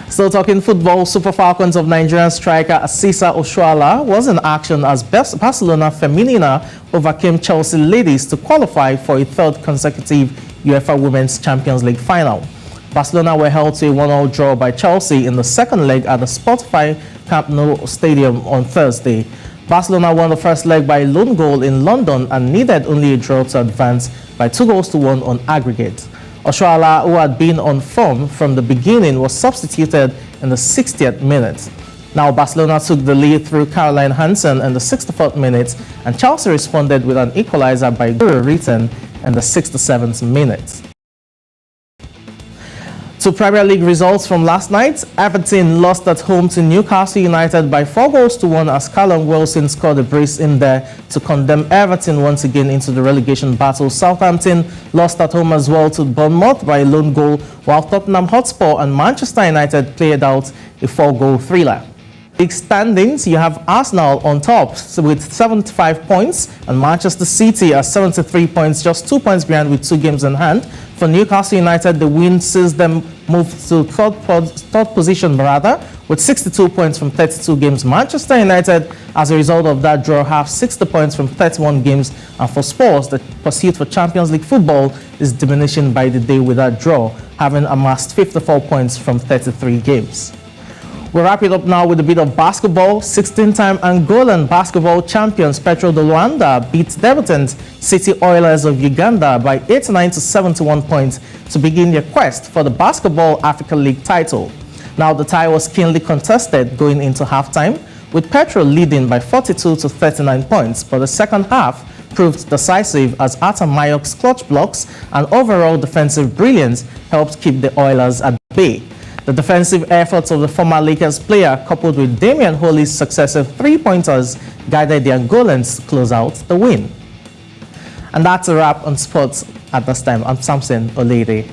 Still talking football, Super Falcons of Nigerian striker Asisa Oshoala was in action as Barcelona Femenina overcame Chelsea ladies to qualify for a third consecutive UEFA Women's Champions League final. Barcelona were held to a 1-1 draw by Chelsea in the second leg at the Spotify Camp Nou Stadium on Thursday. Barcelona won the first leg by a lone goal in London and needed only a draw to advance by 2-1 on aggregate. Oshoala, who had been on form from the beginning, was substituted in the 60th minute. Now, Barcelona took the lead through Caroline Hansen in the 64th minute, and Chelsea responded with an equalizer by Guru Written in the 67th minute. To Premier League results from last night, Everton lost at home to Newcastle United by 4-1 as Callum Wilson scored a brace in there to condemn Everton once again into the relegation battle. Southampton lost at home as well to Bournemouth by a lone goal, while Tottenham Hotspur and Manchester United played out a 4-goal thriller. League standings, you have Arsenal on top with 75 points and Manchester City at 73 points, just 2 points behind with 2 games in hand. For Newcastle United, the win sees them move to third position with 62 points from 32 games. Manchester United, as a result of that draw, have 60 points from 31 games. And for Spurs, the pursuit for Champions League football is diminishing by the day with that draw, having amassed 54 points from 33 games. We'll wrap it up now with a bit of basketball. 16-time Angolan basketball champions Petro de Luanda beat debutant City Oilers of Uganda by 89-71 points to begin their quest for the Basketball Africa League title. Now, the tie was keenly contested going into halftime, with Petro leading by 42-39 points, but the second half proved decisive as Atta Mayok's clutch blocks and overall defensive brilliance helped keep the Oilers at bay. The defensive efforts of the former Lakers player, coupled with Damian Holy's successive three-pointers, guided the Angolans to close out the win. And that's a wrap on sports at this time. I'm Samson Olede.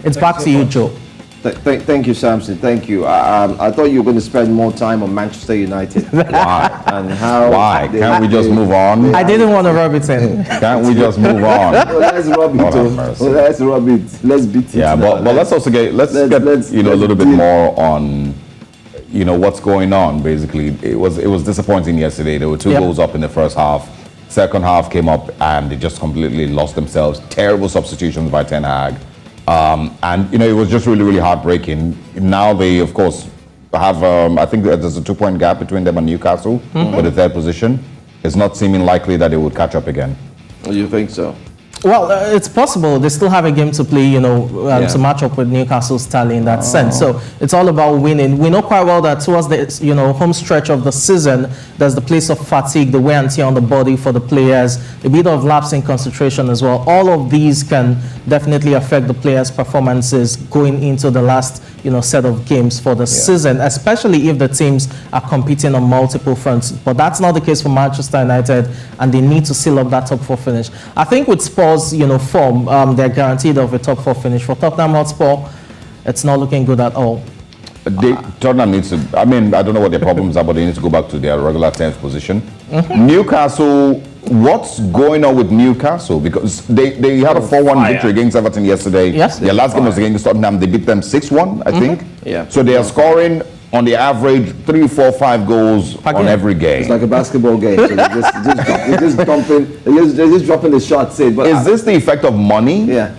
It's back to you, Joe. Thank you, Samson. Thank you. I thought you were going to spend more time on Manchester United. Why? And how? Why? Can't we just move on? I didn't want to rub it in. Can't we just move on? Let's rub it. Let's rub it. Let's beat it. Yeah, but let's also get let's get a little bit more on what's going on. Basically, it was disappointing yesterday. There were two goals up in the first half. Second half came up and they just completely lost themselves. Terrible substitutions by Ten Hag. And it was just really, really heartbreaking. Now they, of course, have I think there's a 2-point gap between them and Newcastle for the third position. It's not seeming likely that they would catch up again. You think so? Well, it's possible. They still have a game to play, to match up with Newcastle's tally in that sense. So it's all about winning. We know quite well that towards the home stretch of the season, there's the place of fatigue, the wear and tear on the body for the players, a bit of lapse in concentration as well. All of these can definitely affect the players' performances going into the last set of games for the season, especially if the teams are competing on multiple fronts. But that's not the case for Manchester United, and they need to seal up that top 4 finish. I think with Spurs, form, they're guaranteed of a top 4 finish. For Tottenham Hotspur, it's not looking good at all. Tottenham needs to, I don't know what their problems are, but they need to go back to their regular 10th position. Newcastle, what's going on with Newcastle? Because they had a 4-1 victory against Everton yesterday. Yes. Their last game was against Tottenham. They beat them 6-1, I think. Yeah. So they are scoring on the average 3, 4, 5 goals on every game. It's like a basketball game. So they're just dropping the shots in. But is this the effect of money? Yeah.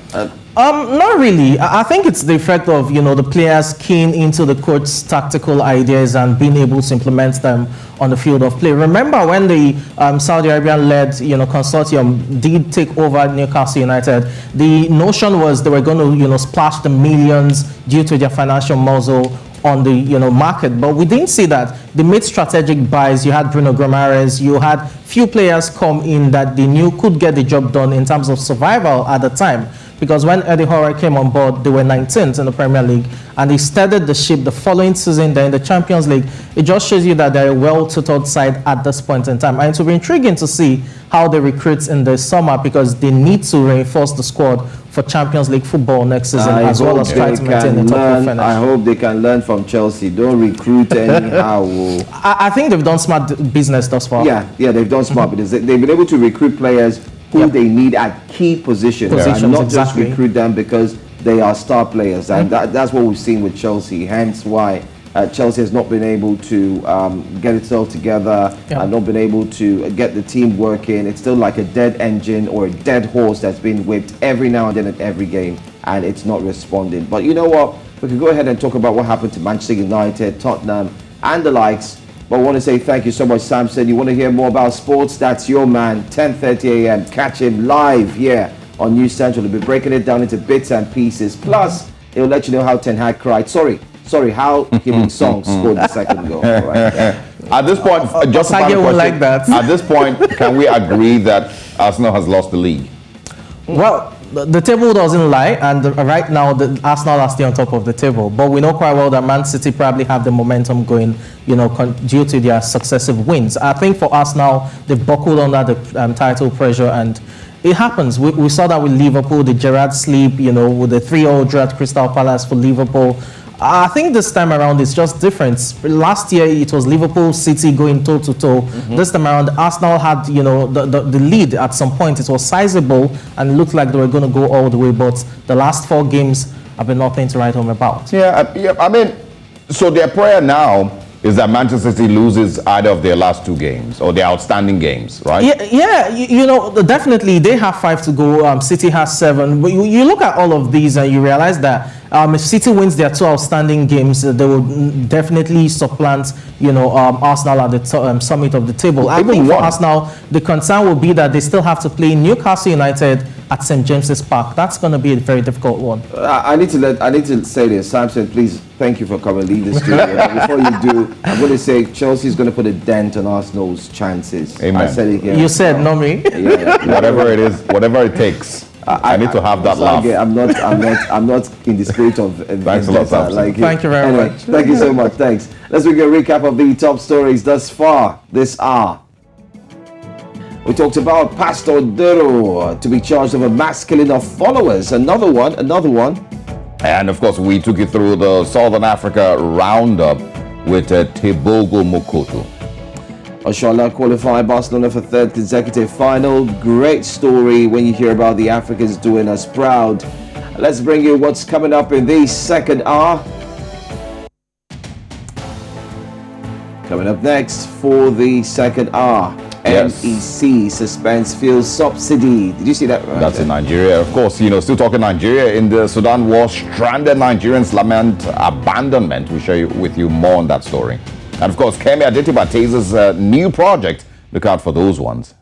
Not really. I think it's the effect of the players keen into the coach's tactical ideas and being able to implement them on the field of play. Remember when the Saudi Arabian-led consortium did take over Newcastle United, the notion was they were going to splash the millions due to their financial muscle on the market, but we didn't see that. They made strategic buys. You had Bruno Guimaraes, you had few players come in that they knew could get the job done in terms of survival at the time. Because when Eddie Howe came on board, they were 19th in the Premier League, and they steadied the ship the following season. They're in the Champions League. It just shows you that they're a well-tutored side at this point in time. And it will be intriguing to see how they recruit in the summer, because they need to reinforce the squad for Champions League football next season, as well as try to maintain the top 4 finish. I hope they can learn from Chelsea. Don't recruit anyhow. I think they've done smart business thus far. Yeah, they've done smart because they've been able to recruit players who they need at key positions and not just recruit them because they are star players. And that's what we've seen with Chelsea, hence why Chelsea has not been able to get itself together, not been able to get the team working. It's still like a dead engine or a dead horse that's been whipped every now and then at every game, and it's not responding. But you know what? We can go ahead and talk about what happened to Manchester United, Tottenham, and the likes. But I want to say thank you so much, Samson. You want to hear more about sports? That's your man, 10:30 a.m. Catch him live here on News Central. He'll be breaking it down into bits and pieces. Plus, he'll let you know how Ten Hag cried. Sorry, how Kim In-sung scored the second goal. All right. At this point, just a final question. Like that. At this point, can we agree that Arsenal has lost the league? Well, the table doesn't lie, and right now the Arsenal are still on top of the table. But we know quite well that Man City probably have the momentum going, due to their successive wins. I think for Arsenal, they've buckled under the title pressure, and it happens. We saw that with Liverpool, the Gerrard sleep, with the 3-0 draw at Crystal Palace for Liverpool. I think this time around it's just different. Last year it was Liverpool, City going toe-to-toe. This time around Arsenal had, the lead at some point. It was sizable and it looked like they were going to go all the way, but the last 4 games have been nothing to write home about. So their prayer now is that Manchester City loses either of their last 2 games or their outstanding games, right? Definitely they have 5 to go. City has 7. But you look at all of these and you realize that if City wins their 2 outstanding games, they will definitely supplant, Arsenal at the summit of the table. I think for Arsenal, the concern will be that they still have to play Newcastle United at St. James's Park. That's going to be a very difficult one. I need to say this, Samson. Please, thank you for coming lead the studio. Before you do, I'm going to say Chelsea's going to put a dent on Arsenal's chances. Amen. I said it again. You said, not me. Whatever it is, whatever it takes. I need to have that laugh. I'm not in the spirit of. Thanks a lot, Samson. Thank you very much. Thank you so much. Thanks. Let's make a recap of the top stories thus far this hour. We talked about Pastor Duro to be charged of a mass killing of followers. Another one. And of course, we took you through the Southern Africa roundup with Tebogo Mokoto. Oshoala qualified Barcelona for third consecutive final. Great story when you hear about the Africans doing us proud. Let's bring you what's coming up in the second hour. Coming up next for the second hour. Yes. NEC suspends fuel subsidy. Did you see that? Right? That's in Nigeria. Of course, still talking Nigeria. In the Sudan war, stranded Nigerians lament abandonment. We'll share with you more on that story. And of course, Kemi Adetiba Taser's new project. Look out for those ones.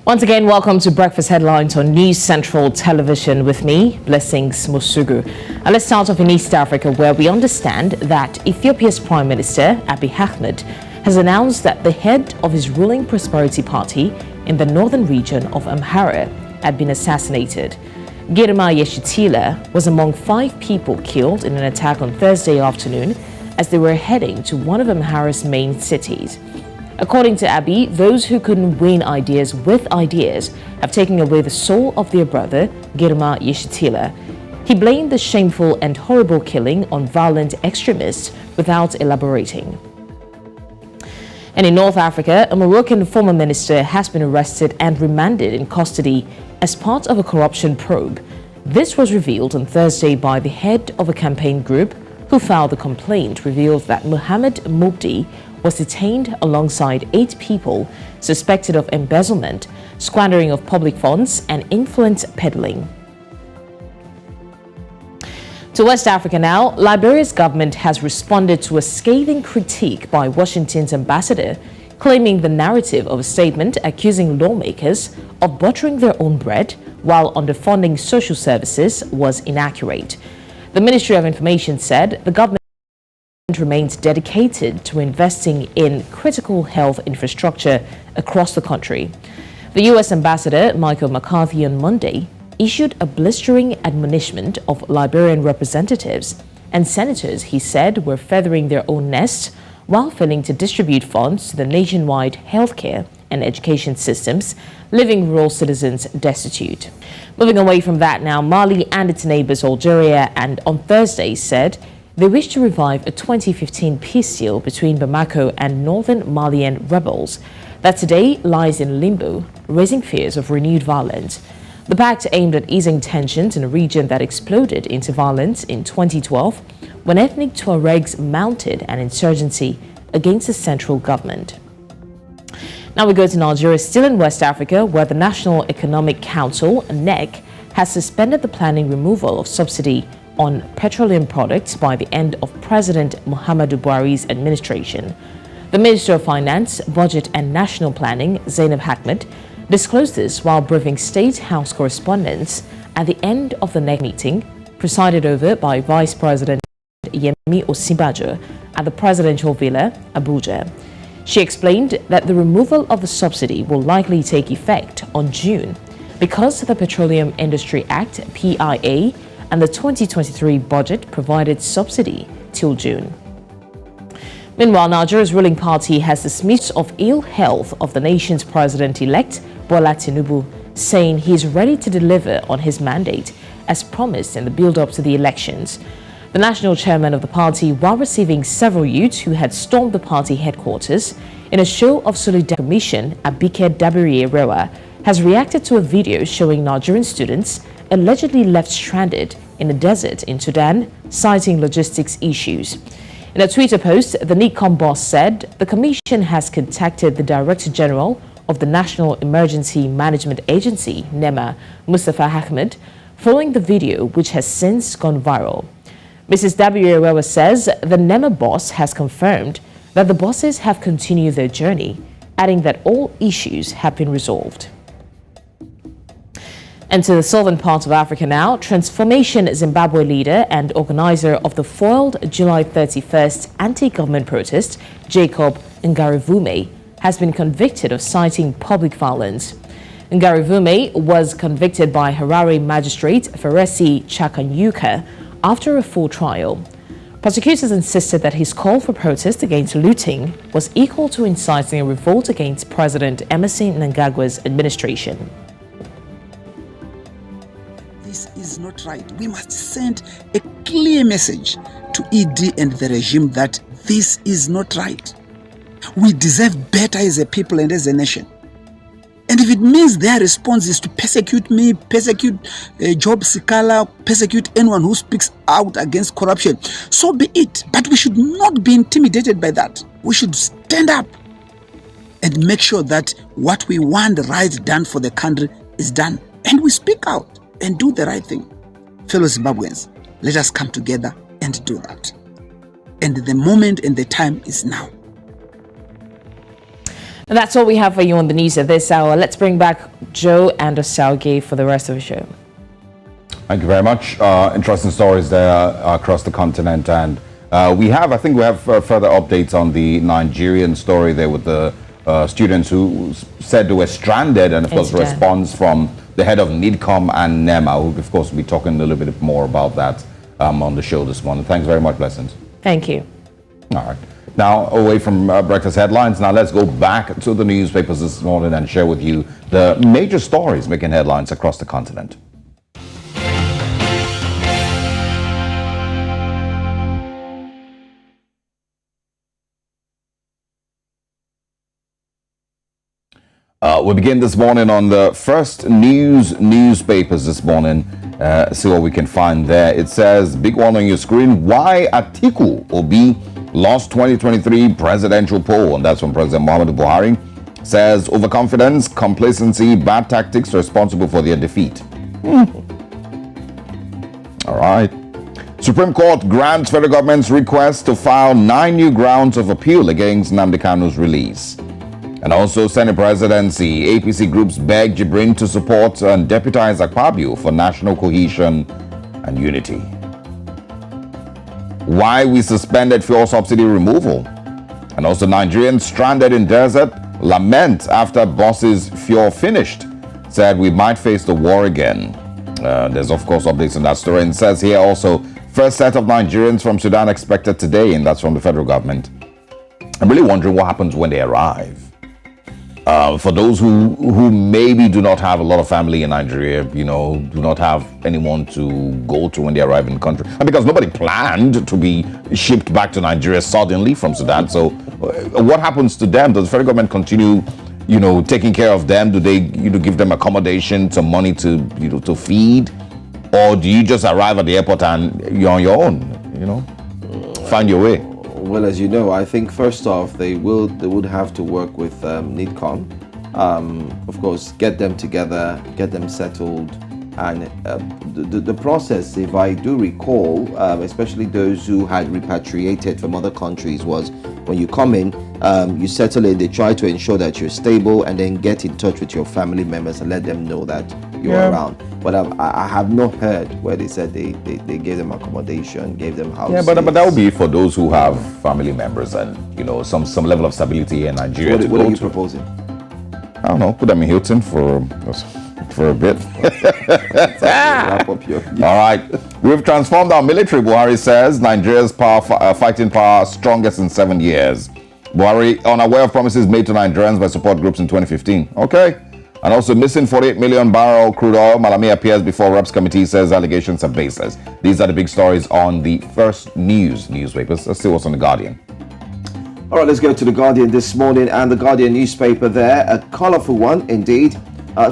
Once again, welcome to Breakfast Headlines on News Central Television with me, Blessings Mosugu. And let's start off in East Africa, where we understand that Ethiopia's Prime Minister, Abiy Ahmed, has announced that the head of his ruling Prosperity Party in the northern region of Amhara had been assassinated. Girma Yeshitila was among 5 people killed in an attack on Thursday afternoon as they were heading to one of Amhara's main cities. According to Abiy, those who couldn't win ideas with ideas have taken away the soul of their brother, Girma Yeshitila. He blamed the shameful and horrible killing on violent extremists without elaborating. And in North Africa, a Moroccan former minister has been arrested and remanded in custody as part of a corruption probe. This was revealed on Thursday by the head of a campaign group who filed the complaint, revealed that Mohamed Moubdi was detained alongside 8 people suspected of embezzlement, squandering of public funds, and influence peddling. To West Africa now, Liberia's government has responded to a scathing critique by Washington's ambassador, claiming the narrative of a statement accusing lawmakers of buttering their own bread while underfunding social services was inaccurate. The Ministry of Information said the government remains dedicated to investing in critical health infrastructure across the country. The U.S. Ambassador Michael McCarthy on Monday issued a blistering admonishment of Liberian representatives and senators he said were feathering their own nests while failing to distribute funds to the nationwide healthcare and education systems, leaving rural citizens destitute. Moving away from that now, Mali and its neighbors Algeria and on Thursday said they wish to revive a 2015 peace deal between Bamako and northern Malian rebels that today lies in limbo, raising fears of renewed violence. The pact aimed at easing tensions in a region that exploded into violence in 2012 when ethnic Tuaregs mounted an insurgency against the central government. Now we go to Nigeria, still in West Africa, where the National Economic Council, NEC, has suspended the planning removal of subsidy on petroleum products by the end of President Muhammadu Buhari's administration. The Minister of Finance, Budget and National Planning, Zainab Ahmed, disclosed this while briefing State House correspondents at the end of the NEC meeting, presided over by Vice President Yemi Osinbajo at the Presidential Villa, Abuja. She explained that the removal of the subsidy will likely take effect on June because the Petroleum Industry Act, PIA, and the 2023 budget provided subsidy till June. Meanwhile, Nigeria's ruling party has dismissed of ill health of the nation's president-elect Bola Tinubu, saying he's ready to deliver on his mandate as promised in the build-up to the elections. The national chairman of the party, while receiving several youths who had stormed the party headquarters in a show of solidarity, Commission Abike Dabiri-Erewa has reacted to a video showing Nigerian students allegedly left stranded in the desert in Sudan, citing logistics issues. In a Twitter post, the NICOM boss said the commission has contacted the Director General of the National Emergency Management Agency, NEMA, Mustafa Ahmed, following the video, which has since gone viral. Mrs. Dabiri-Erewa says the NEMA boss has confirmed that the bosses have continued their journey, adding that all issues have been resolved. And to the southern part of Africa now, Transformation Zimbabwe leader and organizer of the foiled July 31st anti-government protest, Jacob Ngarivume, has been convicted of citing public violence. Ngarivume was convicted by Harare magistrate Feresi Chakanyuka after a full trial. Prosecutors insisted that his call for protest against looting was equal to inciting a revolt against President Emerson Mnangagwa's administration. This is not right. We must send a clear message to ED and the regime that this is not right. We deserve better as a people and as a nation. And if it means their response is to persecute me, persecute Job Sikala, persecute anyone who speaks out against corruption, so be it. But we should not be intimidated by that. We should stand up and make sure that what we want right done for the country is done. And we speak out and do the right thing. Fellow Zimbabweans, let us come together and do that. And the moment and the time is now. And that's all we have for you on the news at this hour. Let's bring back Joe and Osalge for the rest of the show. Thank you very much. Interesting stories there across the continent. And I think we have further updates on the Nigerian story there with the students who said they were stranded. And of course, the response from the head of NIDCOM and NEMA, who of course will be talking a little bit more about that on the show this morning. Thanks very much, Blessings. Thank you. All right. Now, away from breakfast headlines, now let's go back to the newspapers this morning and share with you the major stories making headlines across the continent. We begin this morning on the first newspapers this morning. See what we can find there. It says, big one on your screen, why Atiku Obi lost 2023 presidential poll, and that's from President Muhammadu Buhari. Says overconfidence, complacency, bad tactics responsible for their defeat. All right. Supreme Court grants federal government's request to file 9 new grounds of appeal against Nnamdi Kanu's release. And also, Senate presidency, APC groups beg Jibrin to support and deputize Akpabio for national cohesion and unity. Why we suspended fuel subsidy removal. And also, Nigerians stranded in desert lament after bosses' fuel finished. Said we might face the war again. There's of course updates on that story. And it says here also, first set of Nigerians from Sudan expected today, and that's from the federal government. I'm really wondering what happens when they arrive. For those who maybe do not have a lot of family in Nigeria, do not have anyone to go to when they arrive in the country. And because nobody planned to be shipped back to Nigeria suddenly from Sudan. So what happens to them? Does the federal government continue, taking care of them? Do they, give them accommodation, some money to, to feed? Or do you just arrive at the airport and you're on your own, find your way? Well, as you know, I think first off, they would have to work with NIDCOM. Of course, get them together, get them settled. And the process, if I do recall, especially those who had repatriated from other countries, was when you come in, you settle in, they try to ensure that you're stable, and then get in touch with your family members and let them know that you're around. But I have not heard where they said they gave them accommodation, gave them houses. Yeah, but that would be for those who have family members and some level of stability in Nigeria. What are you proposing? I don't know. Put them in Hilton for a bit. All right. We've transformed our military, Buhari says. Nigeria's fighting power strongest in 7 years. Buhari unaware of promises made to Nigerians by support groups in 2015. Okay. And also missing 48 million barrel crude oil. Malami appears before Reps Committee, says allegations are baseless. These are the big stories on the first newspapers. Let's see what's on the Guardian. All right, let's go to the Guardian this morning, and the Guardian newspaper there, a colourful one indeed.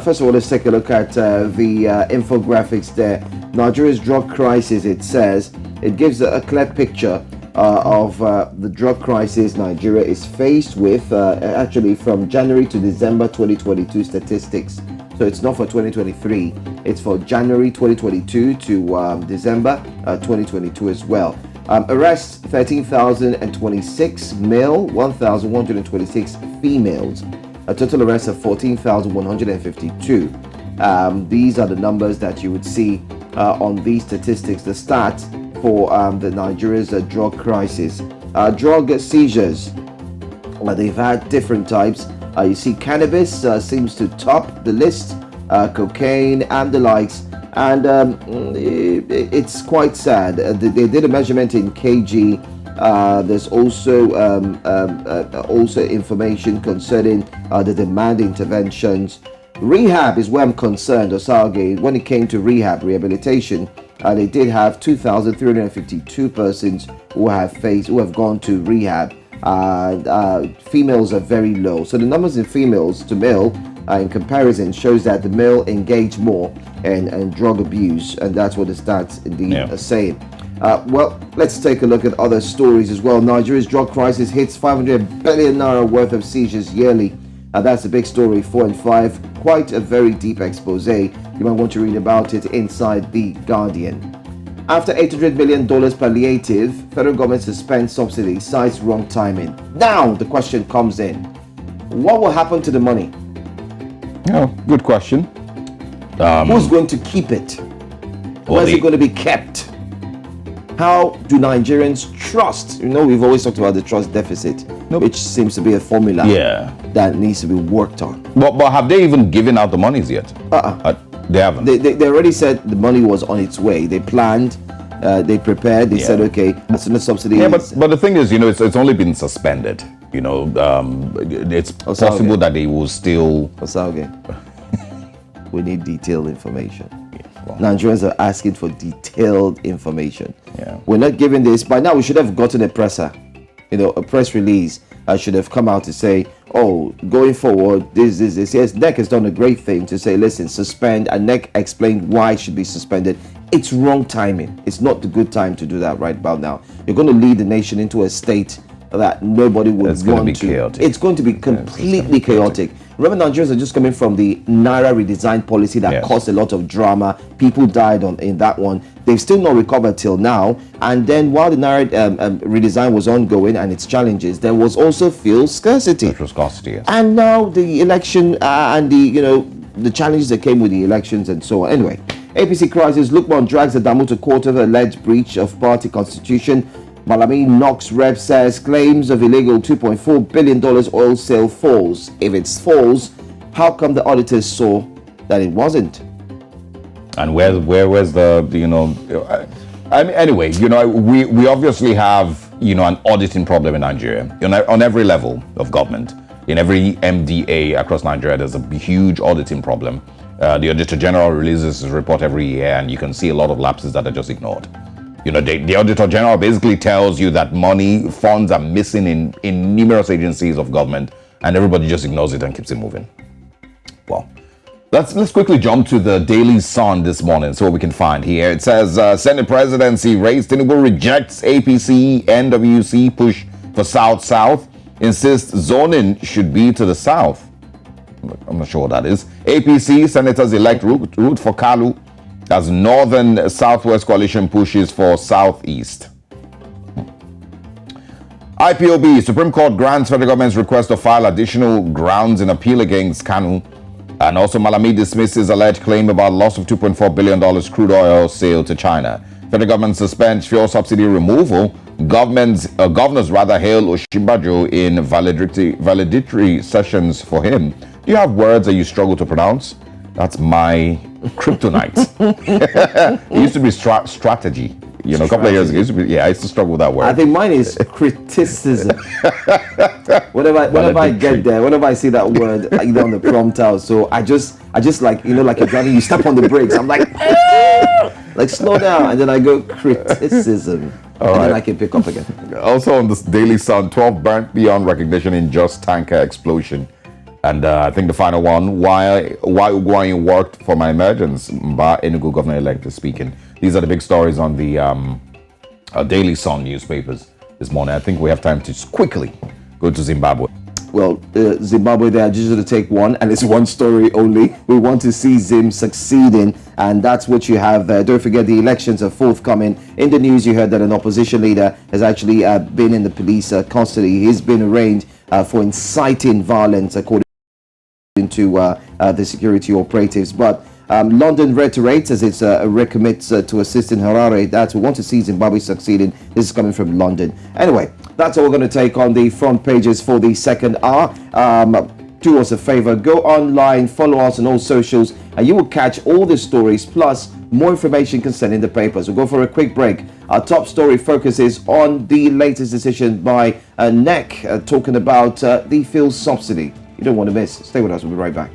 First of all, let's take a look at the infographics there. Nigeria's drug crisis, it says. It gives a clear picture of the drug crisis Nigeria is faced with, actually from January to December 2022 statistics. So it's not for 2023, it's for January 2022 to December 2022 as well. Arrests 13,026 male, 1,126 females. A total arrest of 14,152. These are the numbers that you would see on these statistics. The stats for the Nigeria's drug crisis. Drug seizures, they've had different types. You see cannabis seems to top the list, cocaine and the likes. And it's quite sad. They did a measurement in kg. There's also information concerning the demand interventions. Rehab is where I'm concerned, Osage. When it came to rehabilitation, they did have 2,352 persons who have gone to rehab. Females are very low. So the numbers in females to male in comparison shows that the male engage more in drug abuse, and that's what the stats indeed are saying. Well, let's take a look at other stories as well. Nigeria's drug crisis hits 500 billion naira worth of seizures yearly. That's a big story, 4 and 5. Quite a very deep expose. You might want to read about it inside the Guardian. After $800 million palliative, federal government suspends subsidy, cites wrong timing. Now the question comes in: what will happen to the money? Oh, good question. Who's going to keep it? Where is it going to be kept? How do Nigerians trust? You know, we've always talked about the trust deficit, which seems to be a formula that needs to be worked on. But have they even given out the monies yet? They haven't. They already said the money was on its way. They planned, they prepared, they said, okay, as soon as subsidy is... but the thing is, it's only been suspended. It's possible that they will still... We need detailed information. Nigerians are asking for detailed information. We're not giving this. By now, we should have gotten a presser. A press release should have come out to say, oh, going forward, this. Yes, NEC has done a great thing to say, listen, suspend, and NEC explained why it should be suspended. It's wrong timing. It's not the good time to do that right about now. You're going to lead the nation into a state that nobody would want to. It's going to be chaotic. It's going to be completely chaotic. Remember, Nigerians are just coming from the Naira redesign policy that caused a lot of drama. People died in that one. They've still not recovered till now. And then while the Naira redesign was ongoing and its challenges, there was also fuel scarcity. Petrol scarcity, yes. And now the election and the challenges that came with the elections and so on. Anyway, APC crisis. Lukman drags Adamu to court over alleged breach of party constitution. Malami knocks rep, says claims of illegal $2.4 billion oil sale falls. If it falls, how come the auditors saw that it wasn't? And where's the I mean, anyway, we obviously have an auditing problem in Nigeria on every level of government. In every MDA across Nigeria, there's a huge auditing problem. The Auditor General releases his report every year, and you can see a lot of lapses that are just ignored. The Auditor General basically tells you that funds are missing in numerous agencies of government, and everybody just ignores it and keeps it moving. Well, let's quickly jump to the Daily Sun this morning, so what we can find here. It says, Senate presidency race, Tinubu rejects APC, NWC push for South-South, insists zoning should be to the South. I'm not sure what that is. APC senators elect route for Kalu as Northern Southwest Coalition pushes for Southeast. IPOB, Supreme Court grants federal government's request to file additional grounds in appeal against Kanu. And also Malami dismisses alleged claim about loss of $2.4 billion crude oil sale to China. Federal government suspends fuel subsidy removal. Governors hail Osinbajo in valedictory sessions for him. Do you have words that you struggle to pronounce? That's my kryptonite. It used to be strategy. You know, a couple of years ago, I used to struggle with that word. I think mine is criticism. whenever I get there, whenever I see that word either on the prompter, so I just like, you know, like you're driving, you step on the brakes. I'm like, like slow down, and then I go criticism, then I can pick up again. Also on this Daily Sun, 12 burnt beyond recognition in just tanker explosion. And I think the final one, why Ugwuanyi worked for my emergence, Mba Enugu governor-elect is speaking. These are the big stories on the Daily Sun newspapers this morning. I think we have time to quickly go to Zimbabwe. Well, Zimbabwe, they are usually to take one, and it's one story only. We want to see Zim succeeding, and that's what you have there. Don't forget the elections are forthcoming. In the news, you heard that an opposition leader has actually been in the police custody. He's been arraigned for inciting violence, according to the security operatives. But London reiterates as it recommits to assist in Harare that we want to see Zimbabwe succeeding. This is coming from London. Anyway, that's all we're going to take on the front pages for the second hour. Do us a favor, go online, follow us on all socials, and you will catch all the stories plus more information concerning the papers. We'll go for a quick break. Our top story focuses on the latest decision by NEC talking about the fuel subsidy. You don't want to miss. Stay with us. We'll be right back.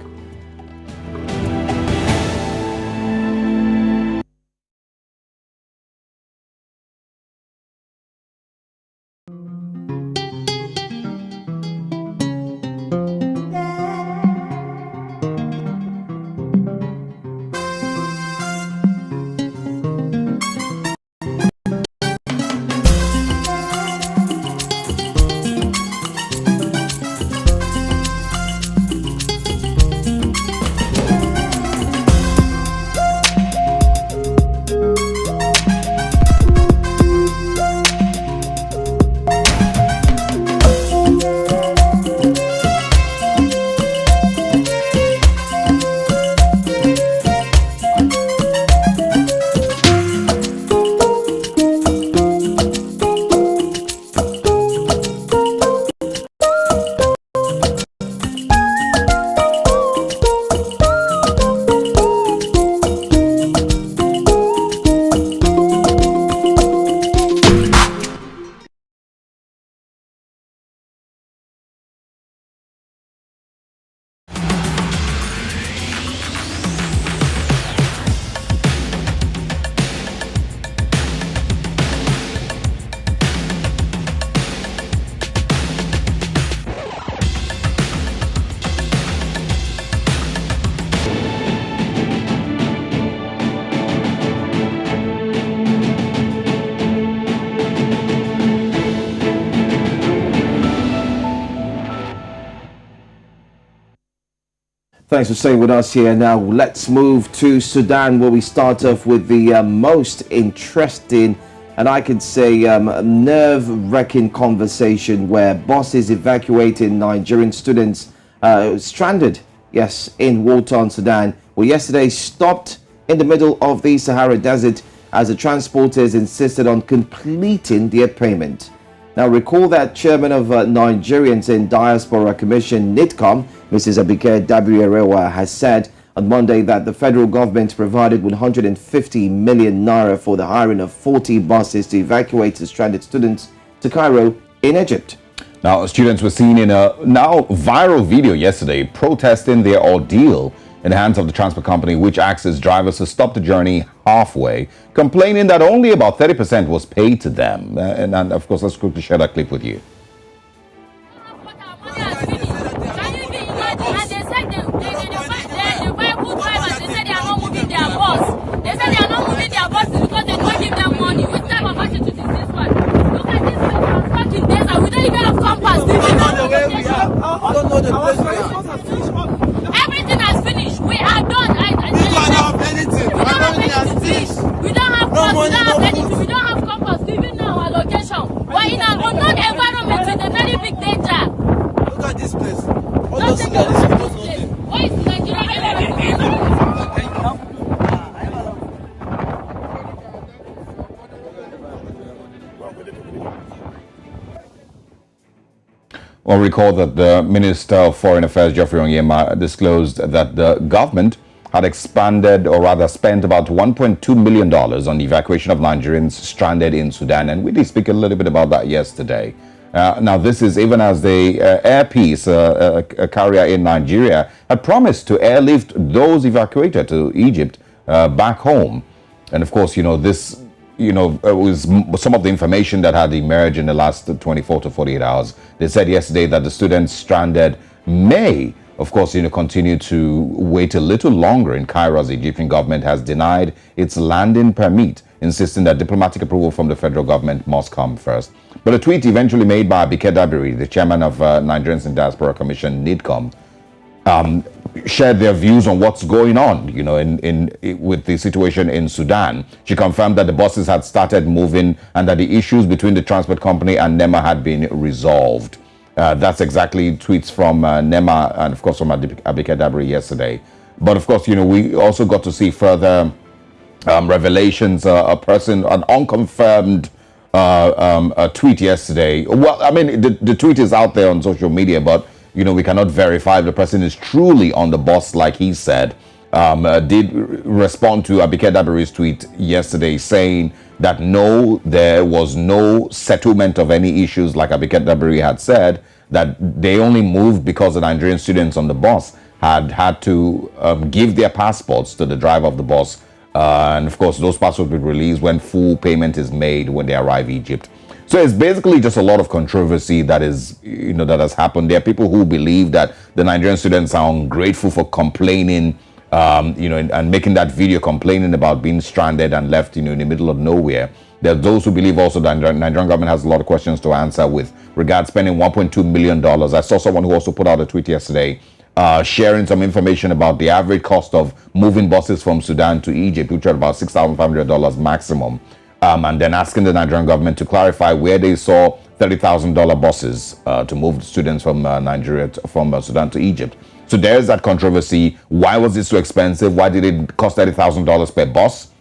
Thanks for staying with us here. Now let's move to Sudan, where we start off with the most interesting and I could say nerve-wracking conversation where bosses evacuating Nigerian students stranded, yes, in war-torn Sudan were yesterday stopped in the middle of the Sahara Desert as the transporters insisted on completing their payment. Now, recall that chairman of Nigerians in Diaspora Commission, NITCOM, Mrs. Abike Dabirewa, has said on Monday that the federal government provided 150 million naira for the hiring of 40 buses to evacuate the stranded students to Cairo in Egypt. Now, students were seen in a now viral video yesterday protesting their ordeal in the hands of the transport company, which asks its drivers to stop the journey halfway, complaining that only about 30% was paid to them. And of course, let's quickly share that clip with you. Everything has finished. We are done. We don't have anything. We don't have anything. We don't have cost. We don't have anything. We don't have compass. Even now, our location. We're in an unknown environment with a very big danger. Look at this place. All those things. Why is Nigeria? Well, recall that the Minister of Foreign Affairs, Geoffrey Onyema, disclosed that the government had expanded, or rather spent about $1.2 million on the evacuation of Nigerians stranded in Sudan. And we did speak a little bit about that yesterday. Now, this is even as the Air Peace, a carrier in Nigeria, had promised to airlift those evacuated to Egypt back home. And of course, this was some of the information that had emerged in the last 24 to 48 hours. They said yesterday that the students stranded may, of course, continue to wait a little longer in Cairo, as the Egyptian government has denied its landing permit, insisting that diplomatic approval from the federal government must come first. But a tweet eventually made by Abike Dabiri, the chairman of Nigerians in Diaspora Commission, NIDCOM, shared their views on what's going on, with the situation in Sudan. She confirmed that the buses had started moving and that the issues between the transport company and NEMA had been resolved. That's exactly tweets from NEMA and, of course, from Abike Dabiri yesterday. But, of course, we also got to see further revelations. An unconfirmed tweet yesterday. Well, I mean, the tweet is out there on social media, but we cannot verify if the person is truly on the bus, like he said. Did respond to Abike Dabiri's tweet yesterday saying that no, there was no settlement of any issues, like Abike Dabiri had said, that they only moved because the Nigerian students on the bus had to give their passports to the driver of the bus. And of course, those passports will be released when full payment is made when they arrive in Egypt. So it's basically just a lot of controversy that is, that has happened. There are people who believe that the Nigerian students are ungrateful for complaining, and making that video complaining about being stranded and left, in the middle of nowhere. There are those who believe also that the Nigerian government has a lot of questions to answer with regard spending $1.2 million. I saw someone who also put out a tweet yesterday sharing some information about the average cost of moving buses from Sudan to Egypt, which are about $6,500 maximum. And then asking the Nigerian government to clarify where they saw $30,000 buses to move students from from Sudan to Egypt. So there's that controversy. Why was this so expensive? Why did it cost $30,000 per bus?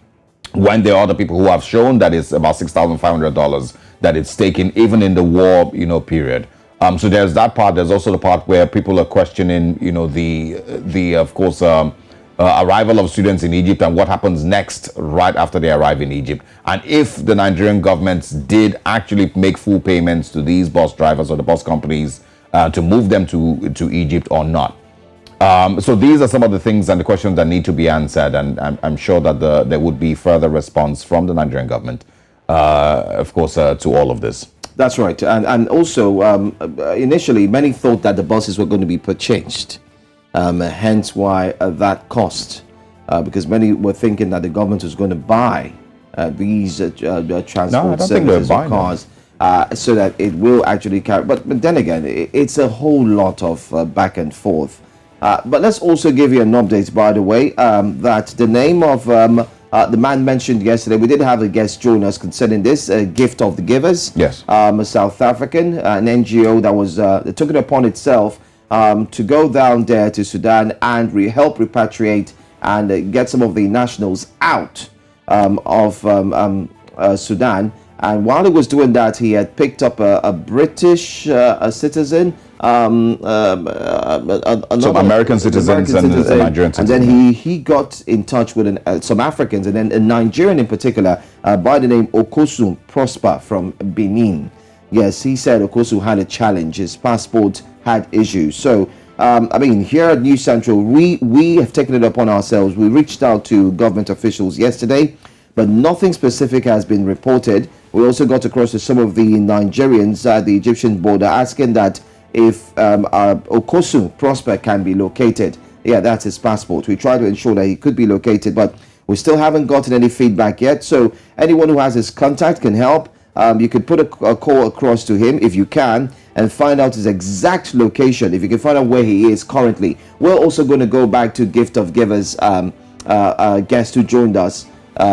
When there are other people who have shown that it's about $6,500 that it's taken, even in the war, period. So there's that part. There's also the part where people are questioning, the of course, arrival of students in Egypt and what happens next right after they arrive in Egypt. And if the Nigerian governments did actually make full payments to these bus drivers or the bus companies to move them to Egypt or not. So these are some of the things and the questions that need to be answered. And I'm sure that there would be further response from the Nigerian government, of course, to all of this. That's right. And also, initially, many thought that the buses were going to be purchased. Hence why that cost, because many were thinking that the government was going to buy these transport services or cars so that it will actually carry. But then again, it's a whole lot of back and forth. But let's also give you an update, by the way, that the name of the man mentioned yesterday, we did have a guest join us concerning this, Gift of the Givers. Yes. A South African, an NGO that was took it upon itself to go down there to Sudan and help repatriate and get some of the nationals out of Sudan. And while he was doing that, he had picked up a British citizen, some American citizens and Nigerian citizens. And then he got in touch with some Africans, and then a Nigerian in particular by the name Okosun Prosper from Benin. Yes, he said Okosun had a challenge. His passport had issues. So, here at News Central, we have taken it upon ourselves. We reached out to government officials yesterday, but nothing specific has been reported. We also got across to some of the Nigerians at the Egyptian border asking that if Okosun Prosper can be located. Yeah, that's his passport. We tried to ensure that he could be located, but we still haven't gotten any feedback yet. So anyone who has his contact can help. You could put a call across to him if you can and find out his exact location, if you can find out where he is currently. We're also going to go back to Gift of Givers guest who joined us,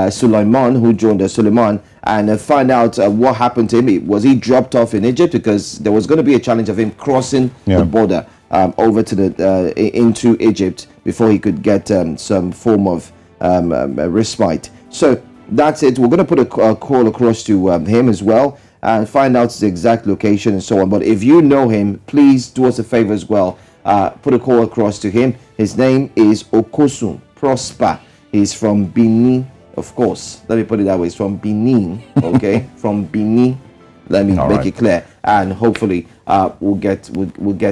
Suleiman, and find out what happened to him. Was he dropped off in Egypt? Because there was going to be a challenge of him crossing the border over to into Egypt before he could get some form of respite. So that's it. We're going to put a call across to him as well and find out his exact location and so on. But if you know him, please do us a favor as well. Put a call across to him. His name is Okosun Prosper. He's from Benin, of course. Let me put it that way. He's from Benin, okay? From Benin. Let me make it clear, and hopefully we'll get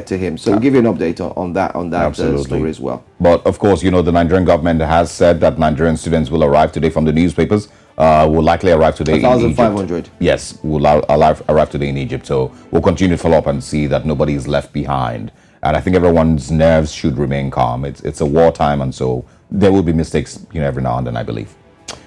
to him. So we'll give you an update on that story as well. But of course, the Nigerian government has said that Nigerian students will arrive today from the newspapers. Will likely arrive today 1,500. Yes, will arrive today in Egypt. So we'll continue to follow up and see that nobody is left behind. And I think everyone's nerves should remain calm. It's a wartime, and so there will be mistakes, every now and then, I believe.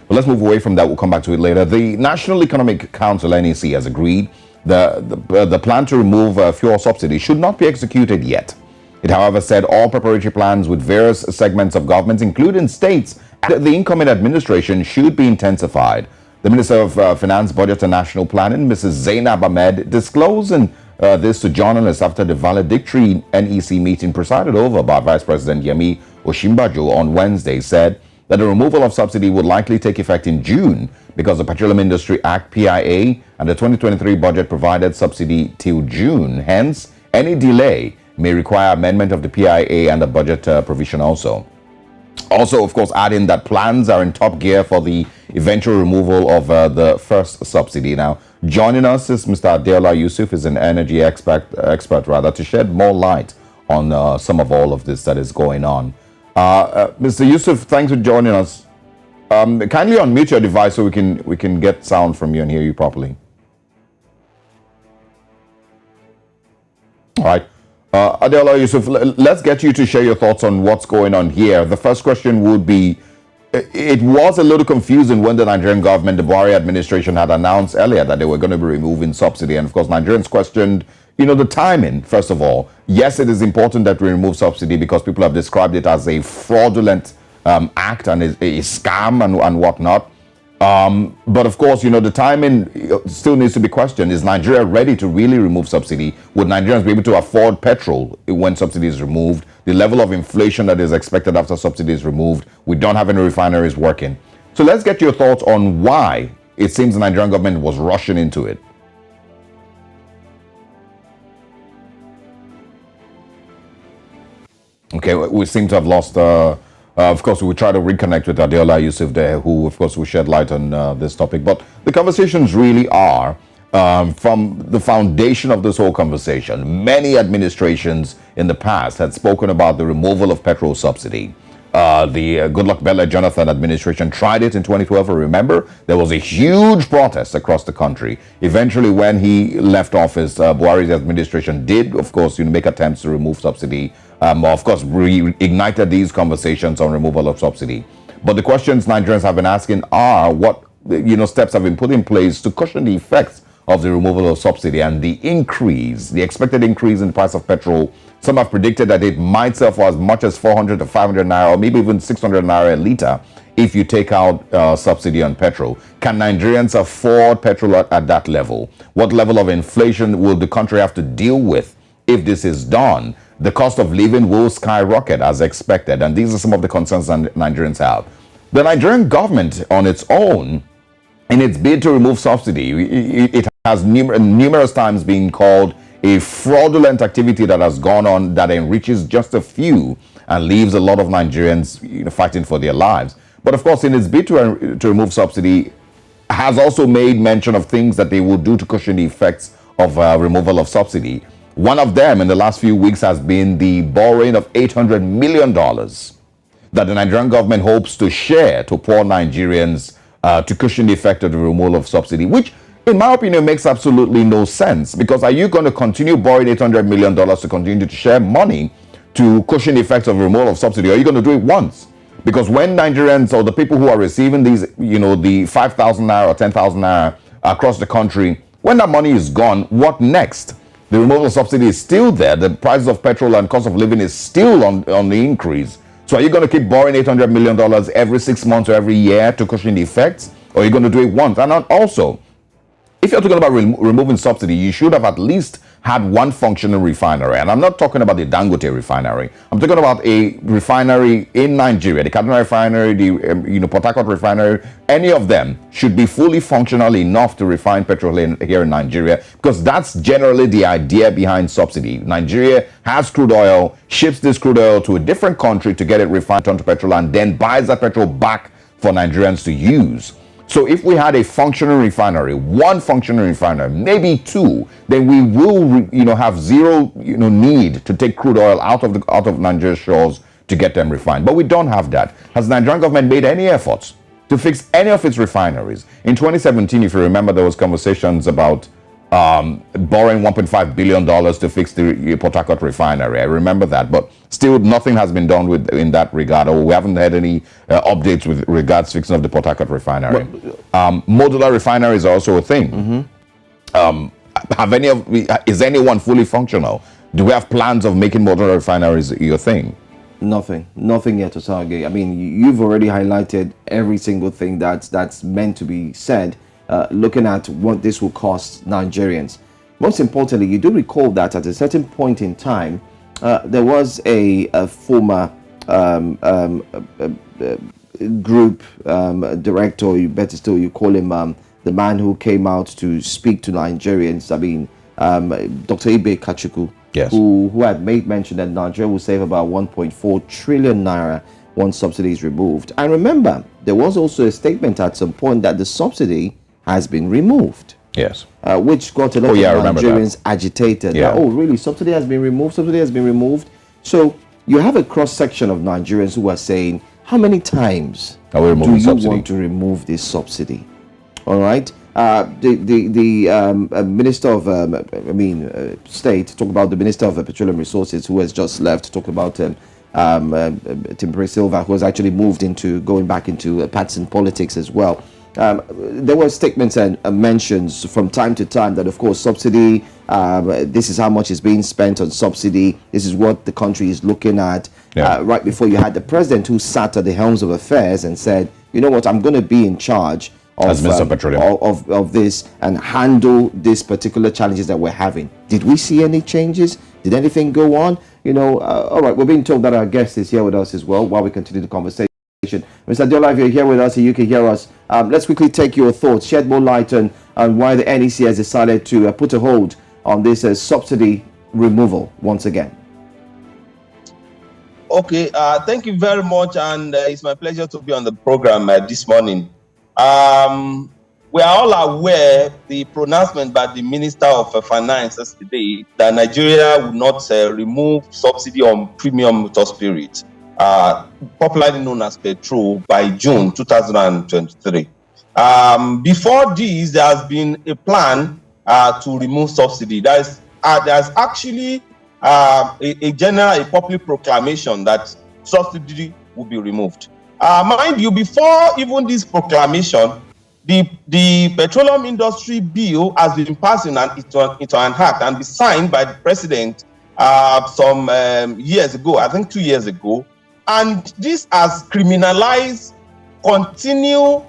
But let's move away from that. We'll come back to it later. The National Economic Council, NEC, has agreed the plan to remove fuel subsidy should not be executed yet. It, however, said all preparatory plans with various segments of governments, including states, and the incoming administration should be intensified. The Minister of Finance, Budget and National Planning, Mrs. Zainab Ahmed, disclosing this to journalists after the valedictory NEC meeting presided over by Vice President Yemi Osinbajo on Wednesday, said that the removal of subsidy would likely take effect in June because the Petroleum Industry Act, PIA, and the 2023 budget provided subsidy till June. Hence, any delay may require amendment of the PIA and the budget provision also. Also, of course, adding that plans are in top gear for the eventual removal of the first subsidy. Now, joining us is Mr. Adeola Yusuf, is an energy expert to shed more light on some of all of this that is going on. Mr. Yusuf, thanks for joining us. Kindly unmute your device so we can get sound from you and hear you properly. All right. Adeola Yusuf, let's get you to share your thoughts on what's going on here. The first question would be, it was a little confusing when the Nigerian government, the Buhari administration, had announced earlier that they were going to be removing subsidy. And of course, Nigerians questioned, the timing, first of all. Yes, it is important that we remove subsidy because people have described it as a fraudulent act and a scam and whatnot. But of course, the timing still needs to be questioned. Is Nigeria ready to really remove subsidy? Would Nigerians be able to afford petrol when subsidy is removed? The level of inflation that is expected after subsidy is removed. We don't have any refineries working. So let's get your thoughts on why it seems the Nigerian government was rushing into it. Okay, we seem to have lost... of course, we will try to reconnect with Adeola Yusuf there, who, of course, will shed light on this topic. But the conversations really are from the foundation of this whole conversation. Many administrations in the past had spoken about the removal of petrol subsidy. The Goodluck Bello Jonathan administration tried it in 2012. Remember, there was a huge protest across the country. Eventually, when he left office, Buhari's administration did, of course, make attempts to remove subsidy. Of course, reignited these conversations on removal of subsidy. But the questions Nigerians have been asking are what steps have been put in place to cushion the effects of the removal of subsidy and the expected increase in the price of petrol. Some have predicted that it might sell for as much as 400 to 500 naira or maybe even 600 naira a litre if you take out subsidy on petrol. Can Nigerians afford petrol at that level? What level of inflation will the country have to deal with if this is done? The cost of living will skyrocket as expected, and these are some of the concerns that Nigerians have. The Nigerian government on its own, in its bid to remove subsidy, it has numerous times been called a fraudulent activity that has gone on that enriches just a few and leaves a lot of Nigerians fighting for their lives. But of course, in its bid to remove subsidy, has also made mention of things that they will do to cushion the effects of removal of subsidy. One of them in the last few weeks has been the borrowing of $800 million that the Nigerian government hopes to share to poor Nigerians to cushion the effect of the removal of subsidy, which, in my opinion, makes absolutely no sense. Because are you going to continue borrowing $800 million to continue to share money to cushion the effects of removal of subsidy? Or are you going to do it once? Because when Nigerians or the people who are receiving these, the 5,000 naira or 10,000 naira across the country, when that money is gone, what next? The removal of subsidy is still there. The prices of petrol and cost of living is still on the increase. So are you going to keep borrowing $800 million every 6 months or every year to cushion the effects? Or are you going to do it once? And also, if you're talking about removing subsidy, you should have at least had one functioning refinery, and I'm not talking about the Dangote refinery, I'm talking about a refinery in Nigeria, the Kaduna refinery, the Port Harcourt refinery, any of them should be fully functional enough to refine petrol here in Nigeria, because that's generally the idea behind subsidy. Nigeria has crude oil, ships this crude oil to a different country to get it refined onto petrol, and then buys that petrol back for Nigerians to use. So if we had a functioning refinery, one functioning refinery, maybe two, then we will, have zero, need to take crude oil out of Nigeria's shores to get them refined. But we don't have that. Has the Nigerian government made any efforts to fix any of its refineries? In 2017, if you remember, there was conversations about borrowing $1.5 billion to fix the Port Harcourt refinery. I remember that, but still nothing has been done in that regard, or we haven't had any updates with regards to fixing of the Port Harcourt refinery. Modular refineries are also a thing. Is anyone fully functional? Do we have plans of making modular refineries your thing? Nothing yet, Osage. I mean, you've already highlighted every single thing that's meant to be said. Looking at what this will cost Nigerians. Most importantly, you do recall that at a certain point in time, there was a former group director, you better still, you call him the man who came out to speak to Nigerians. I mean, Dr. Ibe Kachuku, yes, who had made mention that Nigeria will save about 1.4 trillion naira once subsidy is removed. And remember, there was also a statement at some point that the subsidy has been removed. Yes. Which got a lot of Nigerians agitated. Yeah. That, oh, really? Subsidy has been removed? Subsidy has been removed? So you have a cross-section of Nigerians who are saying, how many times do you want to remove this subsidy? All right. The Minister of State, talk about the Minister of Petroleum Resources, who has just left, talk about Timbre Silva, who has actually moved into going back into partisan politics as well. There were statements and mentions from time to time that, of course, subsidy, this is how much is being spent on subsidy, this is what the country is looking at. Right before you had the president who sat at the helms of affairs and said, you know what, I'm going to be in charge of this and handle these particular challenges that we're having. Did we see any changes? Did anything go on? All right, we're being told that our guest is here with us as well while we continue the conversation. Mr. Diola, if you're here with us and you can hear us, let's quickly take your thoughts, shed more light on why the NEC has decided to put a hold on this subsidy removal once again. Okay, thank you very much, and it's my pleasure to be on the program this morning. We are all aware the pronouncement by the Minister of Finance yesterday that Nigeria will not remove subsidy on premium motor spirit, popularly known as petrol, by June 2023. Before this, there has been a plan to remove subsidy. There's actually a public proclamation that subsidy will be removed. Mind you, before even this proclamation, the petroleum industry bill has been passed into an act and be signed by the president some years ago, I think 2 years ago. And this has criminalized continuous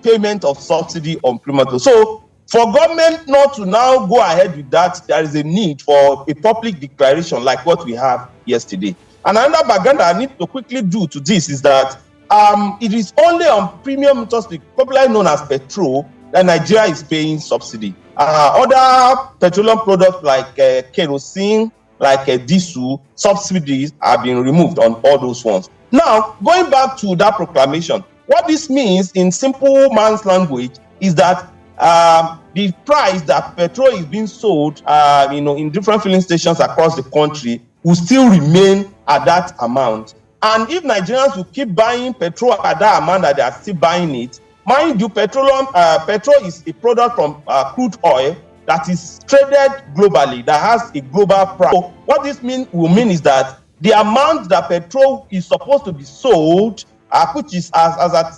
payment of subsidy on premium. So for government not to now go ahead with that, there is a need for a public declaration like what we have yesterday. And another background I need to quickly do to this is that it is only on premium motor spirit, popularly known as petrol, that Nigeria is paying subsidy. Other petroleum products like kerosene, like diesel, subsidies are being removed on all those ones. Now, going back to that proclamation, what this means in simple man's language is that the price that petrol is being sold, in different filling stations across the country will still remain at that amount. And if Nigerians will keep buying petrol at that amount that they are still buying it, mind you, petrol is a product from crude oil that is traded globally, that has a global price. So what this will mean is that the amount that petrol is supposed to be sold, which is as at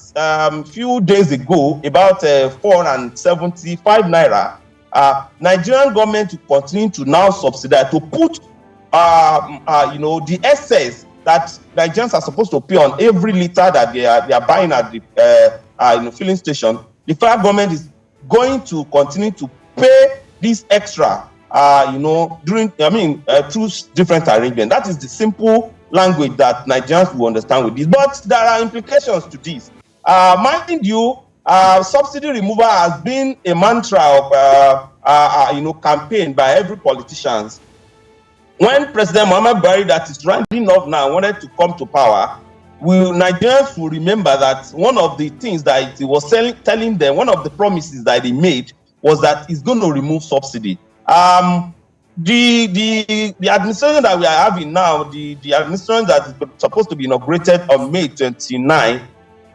few days ago, about 475 naira, Nigerian government will continue to now subsidize to put the excess that Nigerians are supposed to pay on every liter that they are buying at the filling station. The federal government is going to continue to pay this extra, through different arrangements. That is the simple language that Nigerians will understand with this. But there are implications to this. Mind you, subsidy removal has been a mantra of, campaign by every politician. When President Muhammad Buhari, that is rounding up now, wanted to come to power, Nigerians will remember that one of the things that he was telling them, one of the promises that he made was that he's going to remove subsidy. The administration that we are having now, the administration that is supposed to be inaugurated on May 29,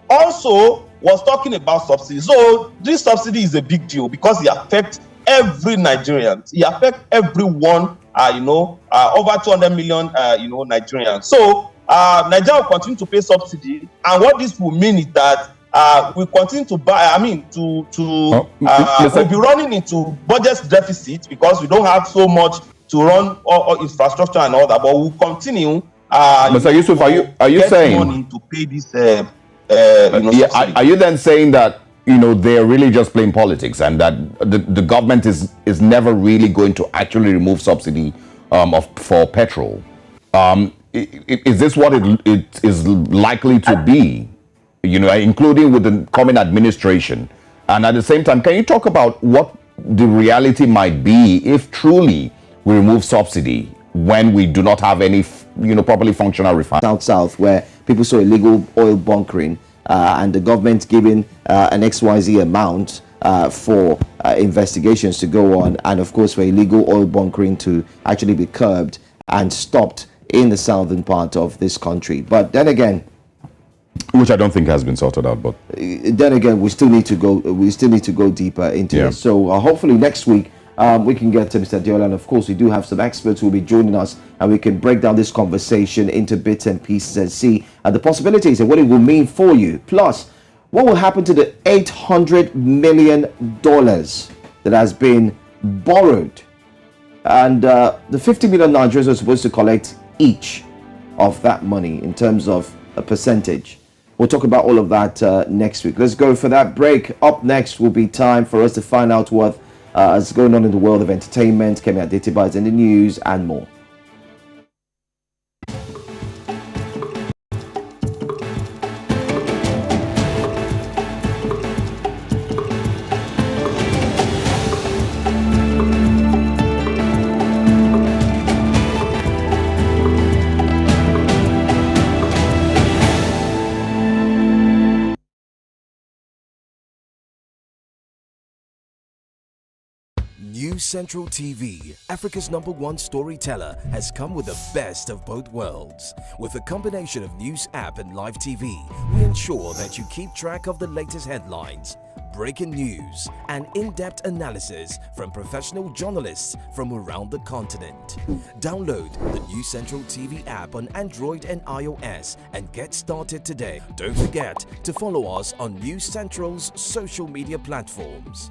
also was talking about subsidy. So this subsidy is a big deal because it affects every Nigerian. It affects everyone. Over 200 million, Nigerians. So Nigeria will continue to pay subsidy, and what this will mean is that we continue to buy. We'll be running into budget deficit because we don't have so much to run all infrastructure and all that. But we'll continue. Mr. Yusuf, are you saying money to pay this? Are you then saying that they're really just playing politics, and that the government is never really going to actually remove subsidy for petrol? Is this what it is likely to be? Including with the coming administration, and at the same time, can you talk about what the reality might be if truly we remove subsidy when we do not have any, properly functional refineries? South, where people saw illegal oil bunkering. And the government giving an XYZ amount for investigations to go on, and of course for illegal oil bunkering to actually be curbed and stopped in the southern part of this country. But then again, which I don't think has been sorted out. But then again, we still need to go deeper into this. So hopefully next week we can get to Mr. Diola, and of course we do have some experts who will be joining us, and we can break down this conversation into bits and pieces and see the possibilities and what it will mean for you. Plus, what will happen to the $800 million that has been borrowed, and the 50 million Nigerians are supposed to collect each of that money in terms of a percentage. We'll talk about all of that next week. Let's go for that break. Up next will be time for us to find out what is going on in the world of entertainment. Kemi Adetiba is in the news and more. News Central TV, Africa's #1 storyteller, has come with the best of both worlds. With a combination of news app and live TV, we ensure that you keep track of the latest headlines, breaking news, and in-depth analysis from professional journalists from around the continent. Download the News Central TV app on Android and iOS and get started today. Don't forget to follow us on News Central's social media platforms.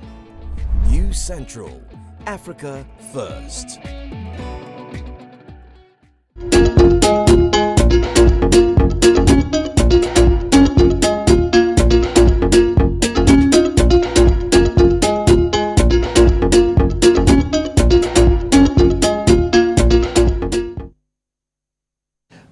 News Central, Africa First.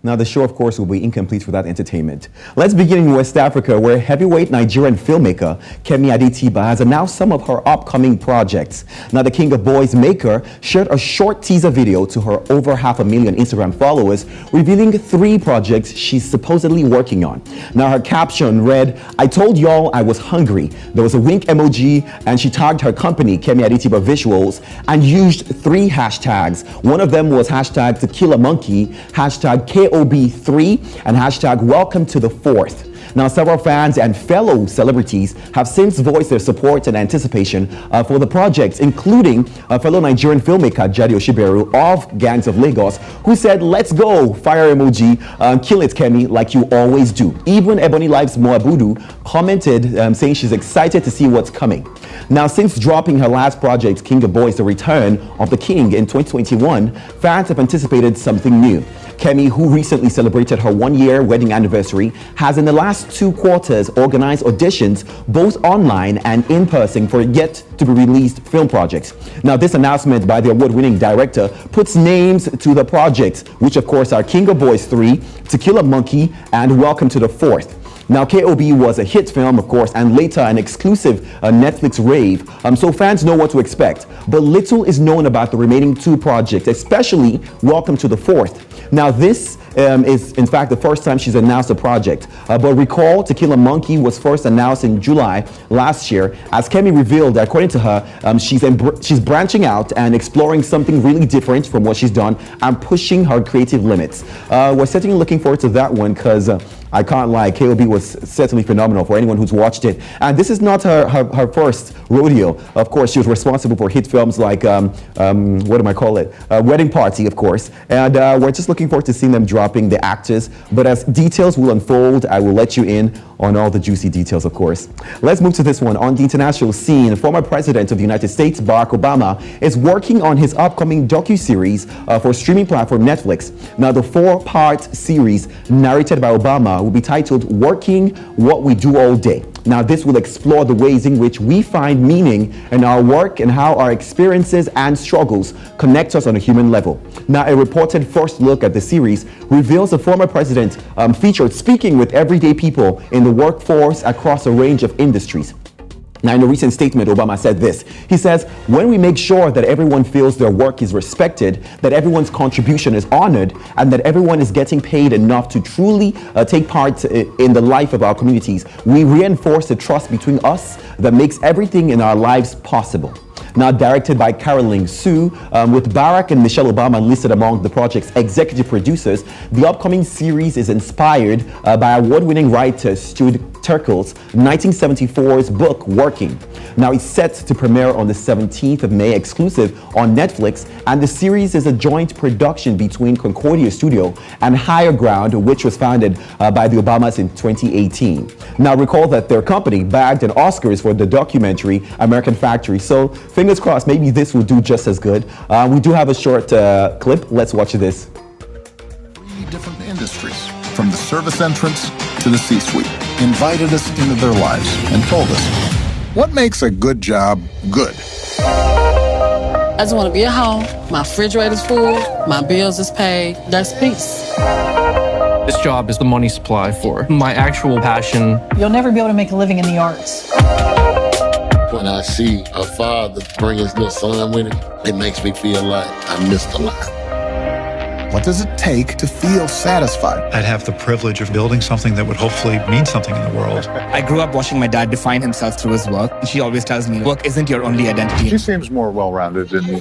Now, the show, of course, will be incomplete without entertainment. Let's begin in West Africa, where heavyweight Nigerian filmmaker Kemi Adetiba has announced some of her upcoming projects. Now, the King of Boys maker shared a short teaser video to her over 500,000 Instagram followers, revealing 3 projects she's supposedly working on. Now, her caption read, "I told y'all I was hungry." There was a wink emoji, and she tagged her company, Kemi Adetiba Visuals, and used 3 hashtags. One of them was hashtag #ToKillAMonkey, hashtag KOB3, and hashtag Welcome to the 4th. Now, several fans and fellow celebrities have since voiced their support and anticipation for the project, including fellow Nigerian filmmaker Jadi Oshiberu of Gangs of Lagos, who said, "Let's go, fire emoji, kill it, Kemi, like you always do." Even Ebony Life's Moabudu commented, saying she's excited to see what's coming. Now, since dropping her last project, King of Boys, The Return of the King in 2021, fans have anticipated something new. Kemi, who recently celebrated her 1-year wedding anniversary, has in the last 2 quarters organized auditions both online and in person for yet to be released film projects. Now, this announcement by the award-winning director puts names to the projects, which of course are King of Boys 3, To Kill a Monkey, and Welcome to the Fourth. Now, KOB was a hit film, of course, and later an exclusive Netflix rave, so fans know what to expect. But little is known about the remaining 2 projects, especially Welcome to the Fourth. Now, this is, in fact, the first time she's announced a project. But recall, To Kill a Monkey was first announced in July last year. As Kemi revealed, according to her, she's branching out and exploring something really different from what she's done and pushing her creative limits. We're certainly looking forward to that one because I can't lie, KOB was certainly phenomenal for anyone who's watched it. And this is not her first rodeo. Of course, she was responsible for hit films like, what do I call it? Wedding Party, of course. And we're just looking forward to seeing them dropping the actors. But as details will unfold, I will let you in on all the juicy details, of course. Let's move to this one. On the international scene, former President of the United States, Barack Obama, is working on his upcoming docuseries for streaming platform Netflix. Now, the 4-part series narrated by Obama will be titled Working What We Do All Day. Now, this will explore the ways in which we find meaning in our work and how our experiences and struggles connect us on a human level. Now, a reported first look at the series reveals the former president featured speaking with everyday people in the workforce across a range of industries. Now, in a recent statement, Obama said this. He says, when we make sure that everyone feels their work is respected, that everyone's contribution is honored, and that everyone is getting paid enough to truly take part in the life of our communities, we reinforce the trust between us that makes everything in our lives possible. Now, directed by Caroline Sue, with Barack and Michelle Obama listed among the project's executive producers, the upcoming series is inspired by award-winning writer Stuart Terkel's 1974's book, Working. Now, it's set to premiere on the 17th of May, exclusive on Netflix, and the series is a joint production between Concordia Studio and Higher Ground, which was founded by the Obamas in 2018. Now, recall that their company bagged an Oscars for the documentary American Factory, so fingers crossed, maybe this will do just as good. We do have a short clip. Let's watch this. 3 different industries, from the service entrance to the C-suite, invited us into their lives and told us, what makes a good job good? I just want to be at home, my refrigerator's full, my bills is paid, that's peace. This job is the money supply for my actual passion. You'll never be able to make a living in the arts. When I see a father bring his little son with him, it makes me feel like I missed a lot. What does it take to feel satisfied? I'd have the privilege of building something that would hopefully mean something in the world. I grew up watching my dad define himself through his work. She always tells me, work isn't your only identity. She seems more well-rounded than me.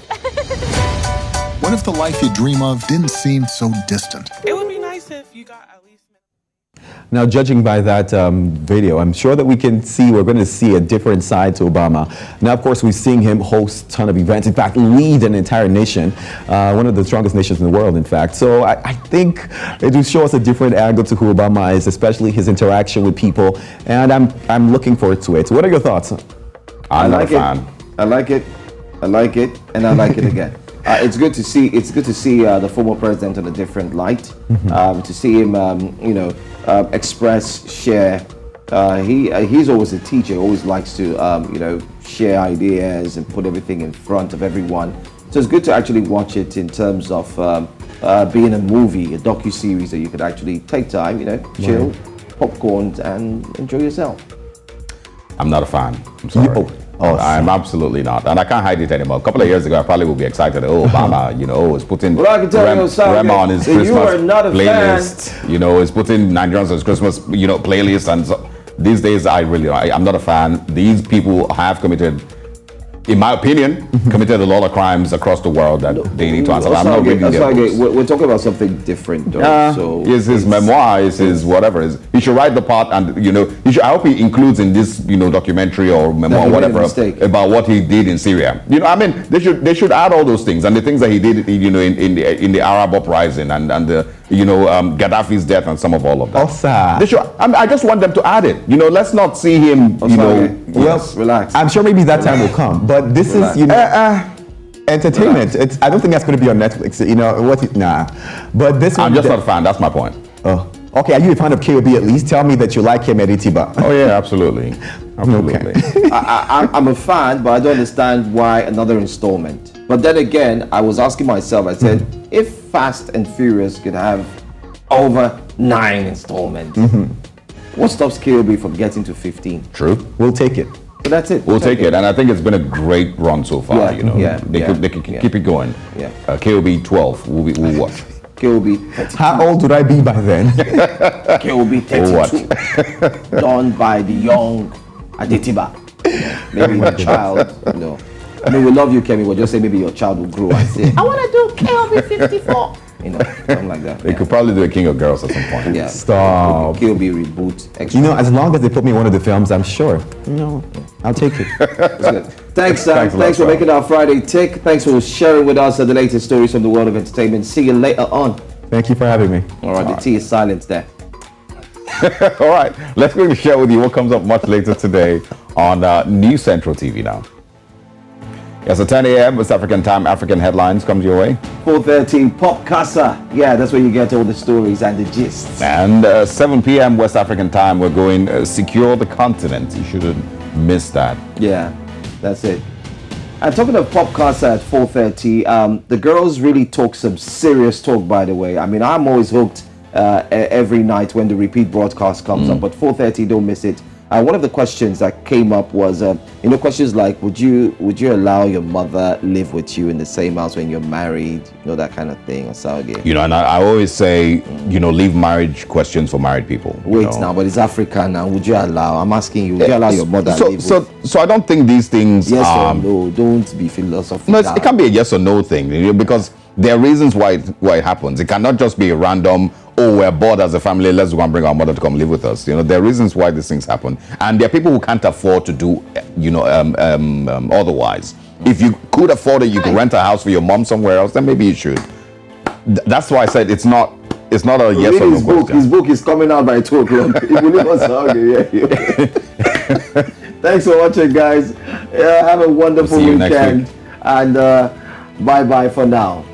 What if the life you dream of didn't seem so distant? It would be nice if you got at least... Now, judging by that video, I'm sure that we're going to see a different side to Obama. Now, of course, we're seeing him host a ton of events, in fact, lead an entire nation, one of the strongest nations in the world, in fact. So I think it will show us a different angle to who Obama is, especially his interaction with people, and I'm looking forward to it. What are your thoughts? I'm not a fan. I like it, and I like it again. It's good to see. It's good to see the former president in a different light. To see him, express, share. He's always a teacher. Always likes to, share ideas and put everything in front of everyone. So it's good to actually watch it in terms of being a movie, a docu-series that you could actually take time, chill, popcorn, and enjoy yourself. I'm not a fan. I'm sorry. I'm absolutely not, and I can't hide it anymore. A couple of years ago, I probably would be excited. Oh, Obama, is putting Rema on his Christmas playlist. Is putting Nigerians on his Christmas, playlist. And so, these days, I'm not a fan. These people have committed, in my opinion, committed a lot of crimes across the world that they need to answer. I'm not reading their books. We're talking about something different, though. So it's his memoir, it's his whatever. He should write the part, and I hope he includes in this documentary or memoir, whatever, about what he did in Syria. They should add all those things and the things that he did, in the Arab uprising and the Gaddafi's death and some of all of that. They should. I just want them to add it. Let's not see him. Relax. I'm sure maybe that time will come. But this is, entertainment. I don't think that's going to be on Netflix. You know what? Nah. But this one, I'm just not a fan. That's my point. Oh, okay. Are you a fan of KOB? At least tell me that you like him, Tiba. Oh yeah, absolutely. Absolutely. Okay. I'm a fan, but I don't understand why another installment. But then again, I was asking myself, I said, if Fast and Furious could have over 9 installments, what stops KOB from getting to 15? True. We'll take it. But that's it. We'll take it. And I think it's been a great run so far. Yeah, You know, they could keep it going. Yeah. KOB 12. We'll watch. KOB 32. How old would I be by then? KOB 32. Done by the young Adetiba. Maybe the child, you know. I mean, we love you, Kemi, but just say maybe your child will grow and say, I want to do KOB 54. You know, something like that. They could probably do a King of Girls at some point. Yeah. Stop. KOB reboot. Extra. You know, as long as they put me in one of the films, I'm sure. You know, I'll take it. Thanks, Sam. Thanks for making our Friday tick. Thanks for sharing with us the latest stories from the world of entertainment. See you later on. Thank you for having me. All right, the tea is silent there. All right, let's quickly share with you what comes up much later today on News Central TV now. Yes, at 10 a.m. West African time, African headlines comes your way. 4:30 Pop Casa. Yeah, that's where you get all the stories and the gists. And 7 p.m. West African time, we're going Secure the Continent. You shouldn't miss that. Yeah, that's it. And talking of Pop Casa at 4:30, the girls really talk some serious talk, by the way. I mean, I'm always hooked every night when the repeat broadcast comes up, but 4:30, don't miss it. One of the questions that came up was, questions like, would you allow your mother live with you in the same house when you're married? You know, that kind of thing, or Saudi. You know, and I always say, leave marriage questions for married people. Wait now, but it's Africa now. Would you allow? I'm asking you, would you allow your mother to live with? So I don't think these things. Yes or no? Don't be philosophical. No, it can't be a yes or no thing, because there are reasons why it happens. It cannot just be a random, we're bored as a family, let's go and bring our mother to come live with us. There are reasons why these things happen. And there are people who can't afford to do, otherwise. If you could afford it, you could rent a house for your mom somewhere else, then maybe you should. That's why I said it's not a yes or no question. His book is coming out by 2 o'clock. If you leave us yeah. Thanks for watching, guys. Have a wonderful weekend. And bye-bye for now.